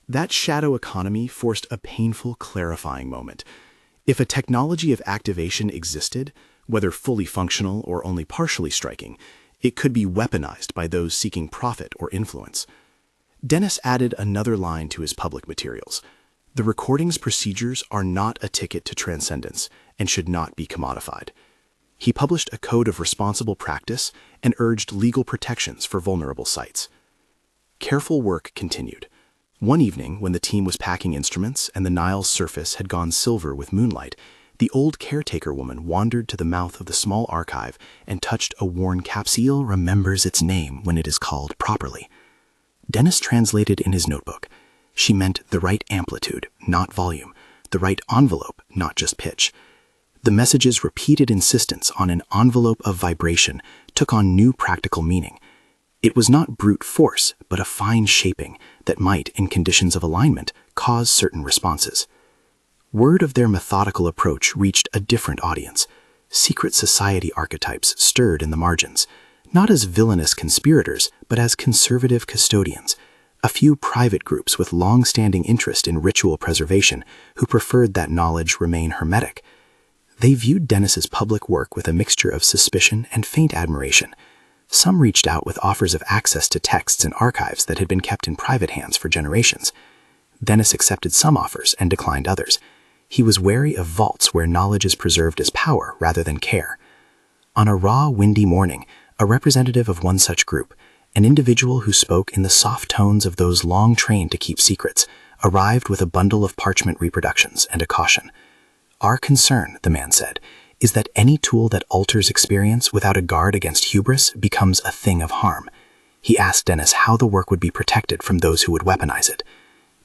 That shadow economy forced a painful clarifying moment. If a technology of activation existed, whether fully functional or only partially striking, it could be weaponized by those seeking profit or influence. Dennis added another line to his public materials. The recording's procedures are not a ticket to transcendence and should not be commodified. He published a code of responsible practice and urged legal protections for vulnerable sites. Careful work continued. One evening, when the team was packing instruments and the Nile's surface had gone silver with moonlight, the old caretaker woman wandered to the mouth of the small archive and touched a worn cap. Seal remembers its name when it is called properly. Dennis translated in his notebook. She meant the right amplitude, not volume, the right envelope, not just pitch. The message's repeated insistence on an envelope of vibration took on new practical meaning. It was not brute force, but a fine shaping that might, in conditions of alignment, cause certain responses. Word of their methodical approach reached a different audience. Secret society archetypes stirred in the margins, not as villainous conspirators, but as conservative custodians, a few private groups with long-standing interest in ritual preservation who preferred that knowledge remain hermetic. They viewed Dennis's public work with a mixture of suspicion and faint admiration. Some reached out with offers of access to texts and archives that had been kept in private hands for generations. Dennis accepted some offers and declined others. He was wary of vaults where knowledge is preserved as power rather than care. On a raw, windy morning, a representative of one such group, an individual who spoke in the soft tones of those long trained to keep secrets, arrived with a bundle of parchment reproductions and a caution. "Our concern," the man said, "is that any tool that alters experience without a guard against hubris becomes a thing of harm." He asked Dennis how the work would be protected from those who would weaponize it.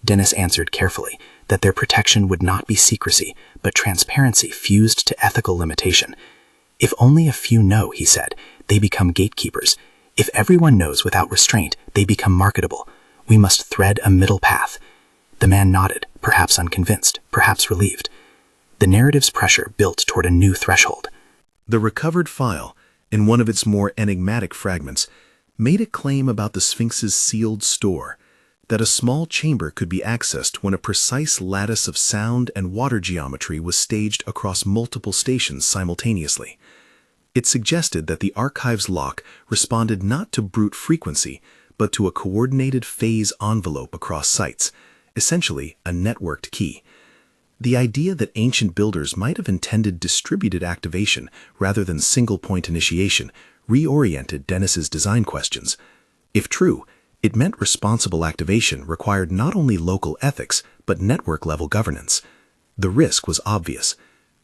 Dennis answered carefully that their protection would not be secrecy, but transparency fused to ethical limitation. "If only a few know," he said, "they become gatekeepers. If everyone knows without restraint, they become marketable. We must thread a middle path." The man nodded, perhaps unconvinced, perhaps relieved. The narrative's pressure built toward a new threshold. The recovered file, in one of its more enigmatic fragments, made a claim about the Sphinx's sealed store, that a small chamber could be accessed when a precise lattice of sound and water geometry was staged across multiple stations simultaneously. It suggested that the archive's lock responded not to brute frequency, but to a coordinated phase envelope across sites, essentially a networked key. The idea that ancient builders might have intended distributed activation rather than single-point initiation reoriented Dennis's design questions. If true, it meant responsible activation required not only local ethics, but network-level governance. The risk was obvious.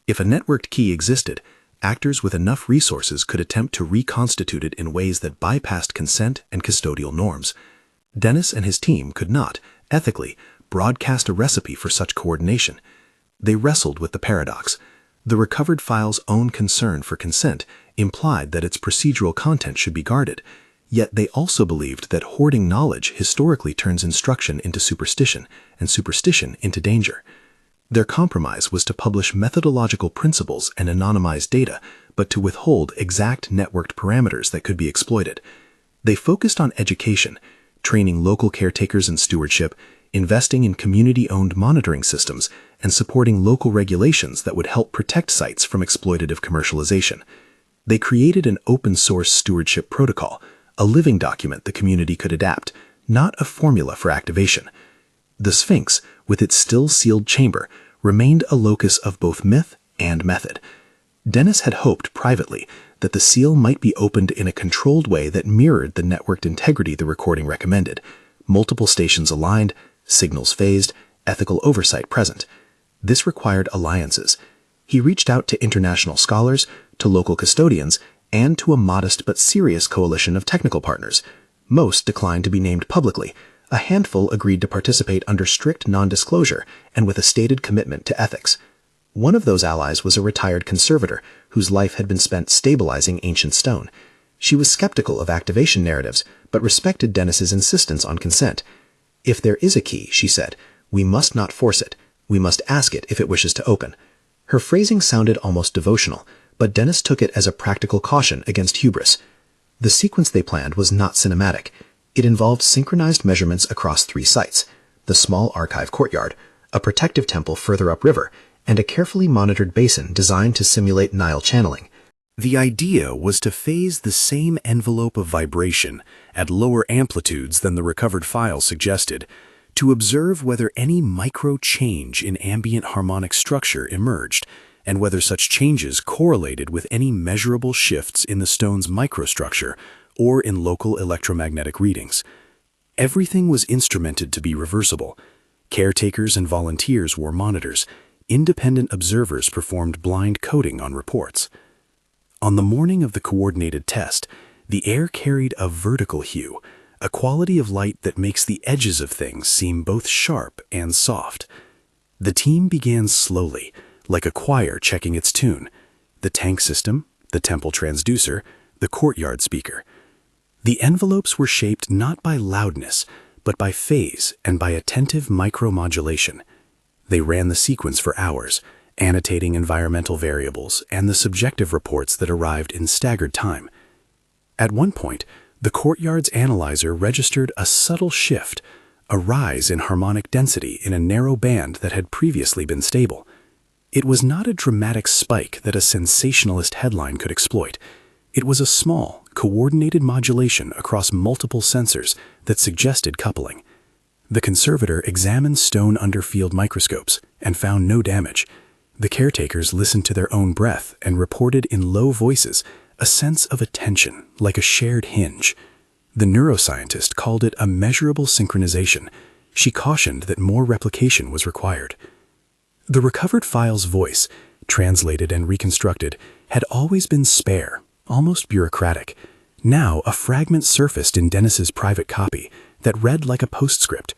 If a networked key existed, actors with enough resources could attempt to reconstitute it in ways that bypassed consent and custodial norms. Dennis and his team could not, ethically, broadcast a recipe for such coordination. They wrestled with the paradox. The recovered file's own concern for consent implied that its procedural content should be guarded, yet they also believed that hoarding knowledge historically turns instruction into superstition, and superstition into danger. Their compromise was to publish methodological principles and anonymized data, but to withhold exact networked parameters that could be exploited. They focused on education, training local caretakers in stewardship, investing in community-owned monitoring systems, and supporting local regulations that would help protect sites from exploitative commercialization. They created an open-source stewardship protocol, a living document the community could adapt, not a formula for activation. The Sphinx, with its still-sealed chamber, remained a locus of both myth and method. Dennis had hoped privately that the seal might be opened in a controlled way that mirrored the networked integrity the recording recommended. Multiple stations aligned, signals phased, ethical oversight present. This required alliances. He reached out to international scholars, to local custodians, and to a modest but serious coalition of technical partners. Most declined to be named publicly. A handful agreed to participate under strict non-disclosure and with a stated commitment to ethics. One of those allies was a retired conservator whose life had been spent stabilizing ancient stone. She was skeptical of activation narratives, but respected Dennis's insistence on consent. "If there is a key," she said, "we must not force it. We must ask it if it wishes to open." Her phrasing sounded almost devotional, but Dennis took it as a practical caution against hubris. The sequence they planned was not cinematic. It involved synchronized measurements across 3 sites: the small archive courtyard, a protective temple further upriver, and a carefully monitored basin designed to simulate Nile channeling. The idea was to phase the same envelope of vibration at lower amplitudes than the recovered file suggested, to observe whether any micro-change in ambient harmonic structure emerged, and whether such changes correlated with any measurable shifts in the stone's microstructure or in local electromagnetic readings. Everything was instrumented to be reversible. Caretakers and volunteers wore monitors. Independent observers performed blind coding on reports. On the morning of the coordinated test, the air carried a vertical hue, a quality of light that makes the edges of things seem both sharp and soft. The team began slowly, like a choir checking its tune: the tank system, the temple transducer, the courtyard speaker. The envelopes were shaped not by loudness, but by phase and by attentive micromodulation. They ran the sequence for hours, annotating environmental variables and the subjective reports that arrived in staggered time. At one point, the courtyard's analyzer registered a subtle shift, a rise in harmonic density in a narrow band that had previously been stable. It was not a dramatic spike that a sensationalist headline could exploit. It was a small, coordinated modulation across multiple sensors that suggested coupling. The conservator examined stone under field microscopes and found no damage. The caretakers listened to their own breath and reported in low voices a sense of attention, like a shared hinge. The neuroscientist called it a measurable synchronization. She cautioned that more replication was required. The recovered file's voice, translated and reconstructed, had always been spare, almost bureaucratic. Now a fragment surfaced in Dennis's private copy that read like a postscript.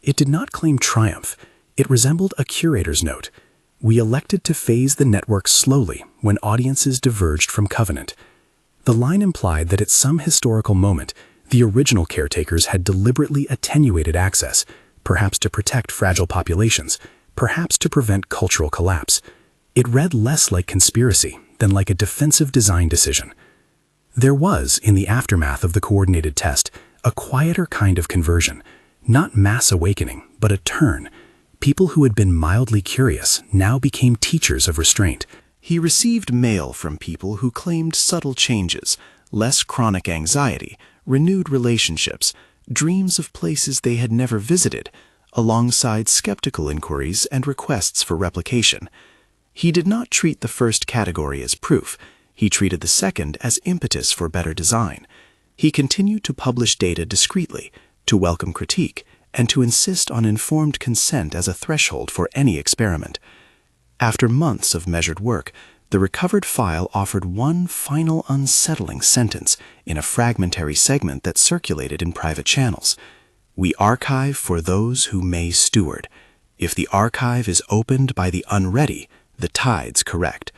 It did not claim triumph. It resembled a curator's note. "We elected to phase the network slowly when audiences diverged from covenant." The line implied that at some historical moment, the original caretakers had deliberately attenuated access, perhaps to protect fragile populations, perhaps to prevent cultural collapse. It read less like conspiracy than like a defensive design decision. There was, in the aftermath of the coordinated test, a quieter kind of conversion, not mass awakening, but a turn. People who had been mildly curious now became teachers of restraint. He received mail from people who claimed subtle changes, less chronic anxiety, renewed relationships, dreams of places they had never visited, alongside skeptical inquiries and requests for replication. He did not treat the first category as proof. He treated the second as impetus for better design. He continued to publish data discreetly, to welcome critique, and to insist on informed consent as a threshold for any experiment. After months of measured work, the recovered file offered one final unsettling sentence in a fragmentary segment that circulated in private channels. "We archive for those who may steward. If the archive is opened by the unready, the tide's correct."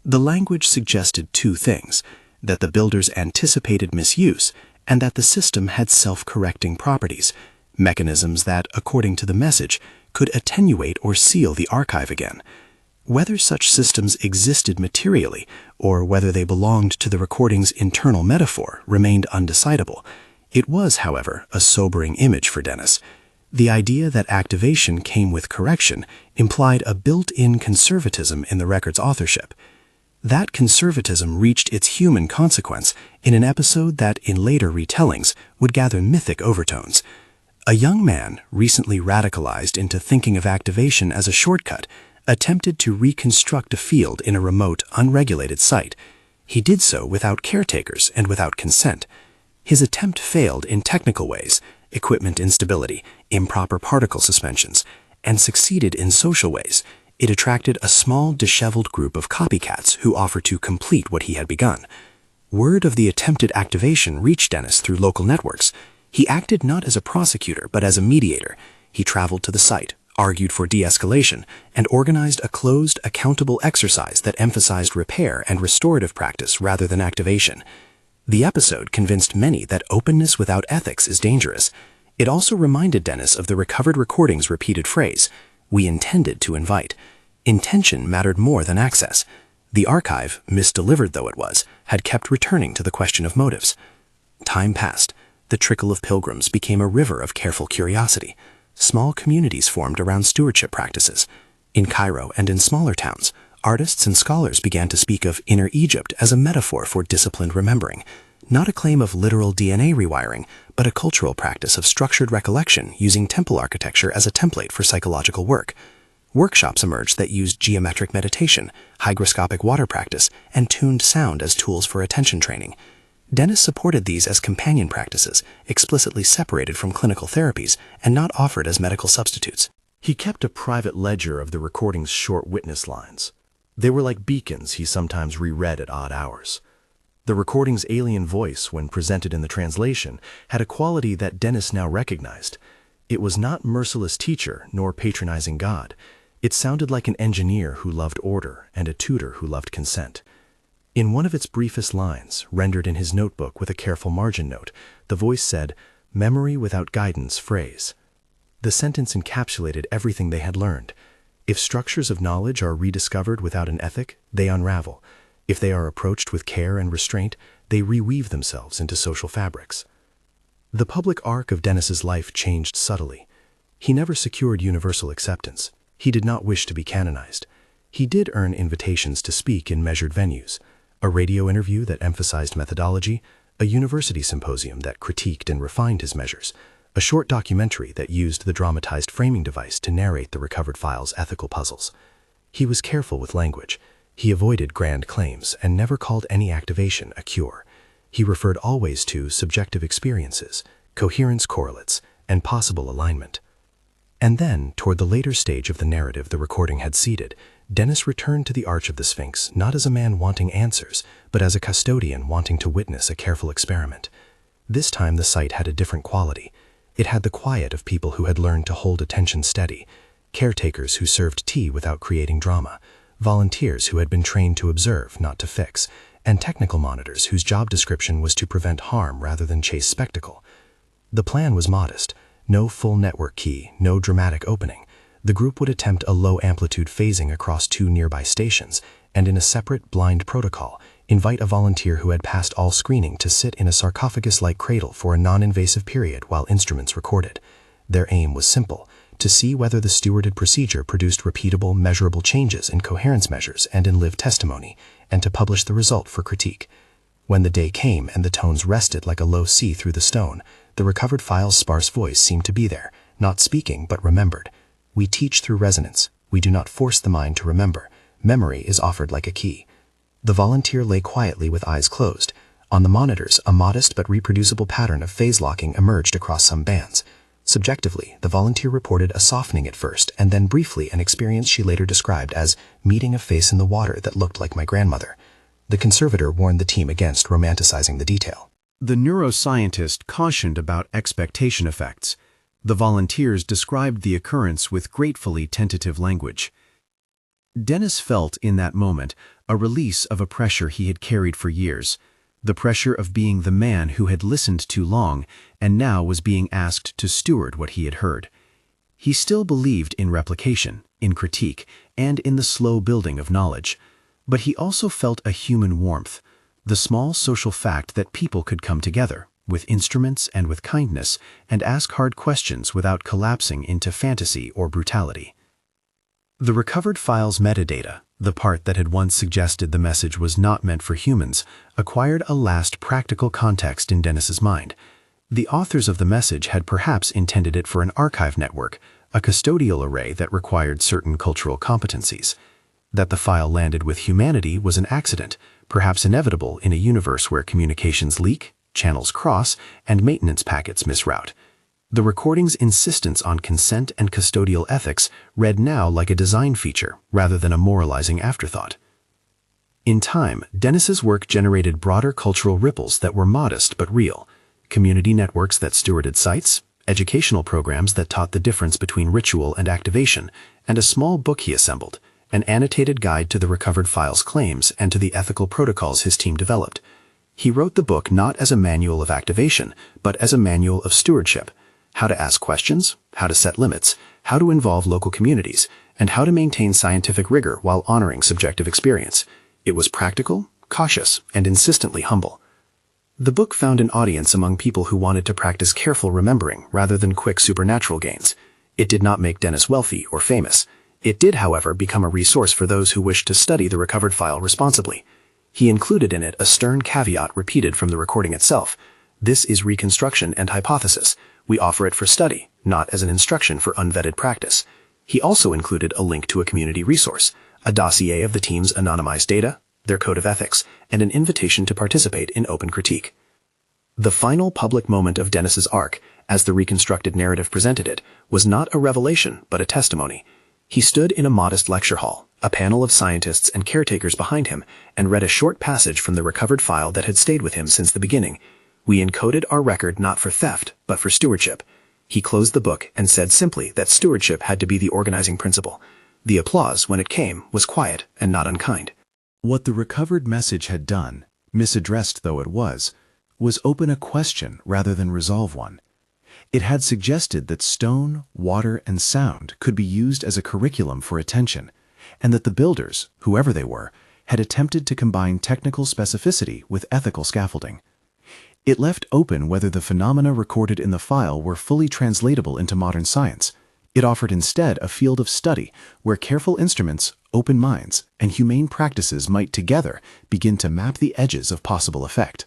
The language suggested 2 things: that the builders anticipated misuse, and that the system had self-correcting properties, mechanisms that, according to the message, could attenuate or seal the archive again. Whether such systems existed materially, or whether they belonged to the recording's internal metaphor, remained undecidable. It was, however, a sobering image for Dennis. The idea that activation came with correction implied a built-in conservatism in the record's authorship. That conservatism reached its human consequence in an episode that, in later retellings, would gather mythic overtones. A young man, recently radicalized into thinking of activation as a shortcut, attempted to reconstruct a field in a remote, unregulated site. He did so without caretakers and without consent. His attempt failed in technical ways, equipment instability, improper particle suspensions, and succeeded in social ways. It attracted a small, disheveled group of copycats who offered to complete what he had begun. Word of the attempted activation reached Dennis through local networks. He acted not as a prosecutor, but as a mediator. He traveled to the site, argued for de-escalation, and organized a closed, accountable exercise that emphasized repair and restorative practice rather than activation. The episode convinced many that openness without ethics is dangerous. It also reminded Dennis of the recovered recording's repeated phrase, "We intended to invite." Intention mattered more than access. The archive, misdelivered though it was, had kept returning to the question of motives. Time passed. The trickle of pilgrims became a river of careful curiosity. Small communities formed around stewardship practices. In Cairo and in smaller towns, artists and scholars began to speak of Inner Egypt as a metaphor for disciplined remembering, not a claim of literal DNA rewiring, but a cultural practice of structured recollection using temple architecture as a template for psychological work. Workshops emerged that used geometric meditation, hygroscopic water practice, and tuned sound as tools for attention training. Dennis supported these as companion practices, explicitly separated from clinical therapies and not offered as medical substitutes. He kept a private ledger of the recording's short witness lines. They were like beacons he sometimes reread at odd hours. The recording's alien voice, when presented in the translation, had a quality that Dennis now recognized. It was not merciless teacher nor patronizing God. It sounded like an engineer who loved order and a tutor who loved consent. In one of its briefest lines, rendered in his notebook with a careful margin note, the voice said, "Memory without guidance phrase." The sentence encapsulated everything they had learned. If structures of knowledge are rediscovered without an ethic, they unravel. If they are approached with care and restraint, they reweave themselves into social fabrics. The public arc of Dennis's life changed subtly. He never secured universal acceptance. He did not wish to be canonized. He did earn invitations to speak in measured venues, a radio interview that emphasized methodology, a university symposium that critiqued and refined his measures, a short documentary that used the dramatized framing device to narrate the recovered file's ethical puzzles. He was careful with language. He avoided grand claims and never called any activation a cure. He referred always to subjective experiences, coherence correlates, and possible alignment. And then, toward the later stage of the narrative the recording had seeded, Dennis returned to the Arch of the Sphinx not as a man wanting answers, but as a custodian wanting to witness a careful experiment. This time the site had a different quality. It had the quiet of people who had learned to hold attention steady, caretakers who served tea without creating drama, volunteers who had been trained to observe, not to fix, and technical monitors whose job description was to prevent harm rather than chase spectacle. The plan was modest. No full network key, no dramatic opening. The group would attempt a low-amplitude phasing across 2 nearby stations, and in a separate, blind protocol, invite a volunteer who had passed all screening to sit in a sarcophagus-like cradle for a non-invasive period while instruments recorded. Their aim was simple, to see whether the stewarded procedure produced repeatable, measurable changes in coherence measures and in lived testimony, and to publish the result for critique. When the day came and the tones rested like a low sea through the stone, the recovered file's sparse voice seemed to be there, not speaking but remembered. We teach through resonance. We do not force the mind to remember. Memory is offered like a key. The volunteer lay quietly with eyes closed. On the monitors, a modest but reproducible pattern of phase locking emerged across some bands. Subjectively, the volunteer reported a softening at first, and then briefly an experience she later described as meeting a face in the water that looked like my grandmother. The conservator warned the team against romanticizing the detail. The neuroscientist cautioned about expectation effects. The volunteers described the occurrence with gratefully tentative language. Dennis felt in that moment a release of a pressure he had carried for years, the pressure of being the man who had listened too long and now was being asked to steward what he had heard. He still believed in replication, in critique, and in the slow building of knowledge, but he also felt a human warmth, the small social fact that people could come together, with instruments and with kindness, and ask hard questions without collapsing into fantasy or brutality. The recovered file's metadata, the part that had once suggested the message was not meant for humans, acquired a last practical context in Dennis's mind. The authors of the message had perhaps intended it for an archive network, a custodial array that required certain cultural competencies. That the file landed with humanity was an accident, perhaps inevitable in a universe where communications leak, channels cross, and maintenance packets misroute. The recording's insistence on consent and custodial ethics read now like a design feature rather than a moralizing afterthought. In time, Dennis's work generated broader cultural ripples that were modest but real, community networks that stewarded sites, educational programs that taught the difference between ritual and activation, and a small book he assembled, an annotated guide to the recovered file's claims and to the ethical protocols his team developed. He wrote the book not as a manual of activation, but as a manual of stewardship: how to ask questions, how to set limits, how to involve local communities, and how to maintain scientific rigor while honoring subjective experience. It was practical, cautious, and insistently humble. The book found an audience among people who wanted to practice careful remembering rather than quick supernatural gains. It did not make Dennis wealthy or famous. It did, however, become a resource for those who wished to study the recovered file responsibly. He included in it a stern caveat repeated from the recording itself: "This is reconstruction and hypothesis. We offer it for study, not as an instruction for unvetted practice." He also included a link to a community resource, a dossier of the team's anonymized data, their code of ethics, and an invitation to participate in open critique. The final public moment of Dennis's arc, as the reconstructed narrative presented it, was not a revelation but a testimony. He stood in a modest lecture hall, a panel of scientists and caretakers behind him, and read a short passage from the recovered file that had stayed with him since the beginning. "We encoded our record not for theft, but for stewardship." He closed the book and said simply that stewardship had to be the organizing principle. The applause, when it came, was quiet and not unkind. What the recovered message had done, misaddressed though it was open a question rather than resolve one. It had suggested that stone, water, and sound could be used as a curriculum for attention, and that the builders, whoever they were, had attempted to combine technical specificity with ethical scaffolding. It left open whether the phenomena recorded in the file were fully translatable into modern science. It offered instead a field of study where careful instruments, open minds, and humane practices might together begin to map the edges of possible effect.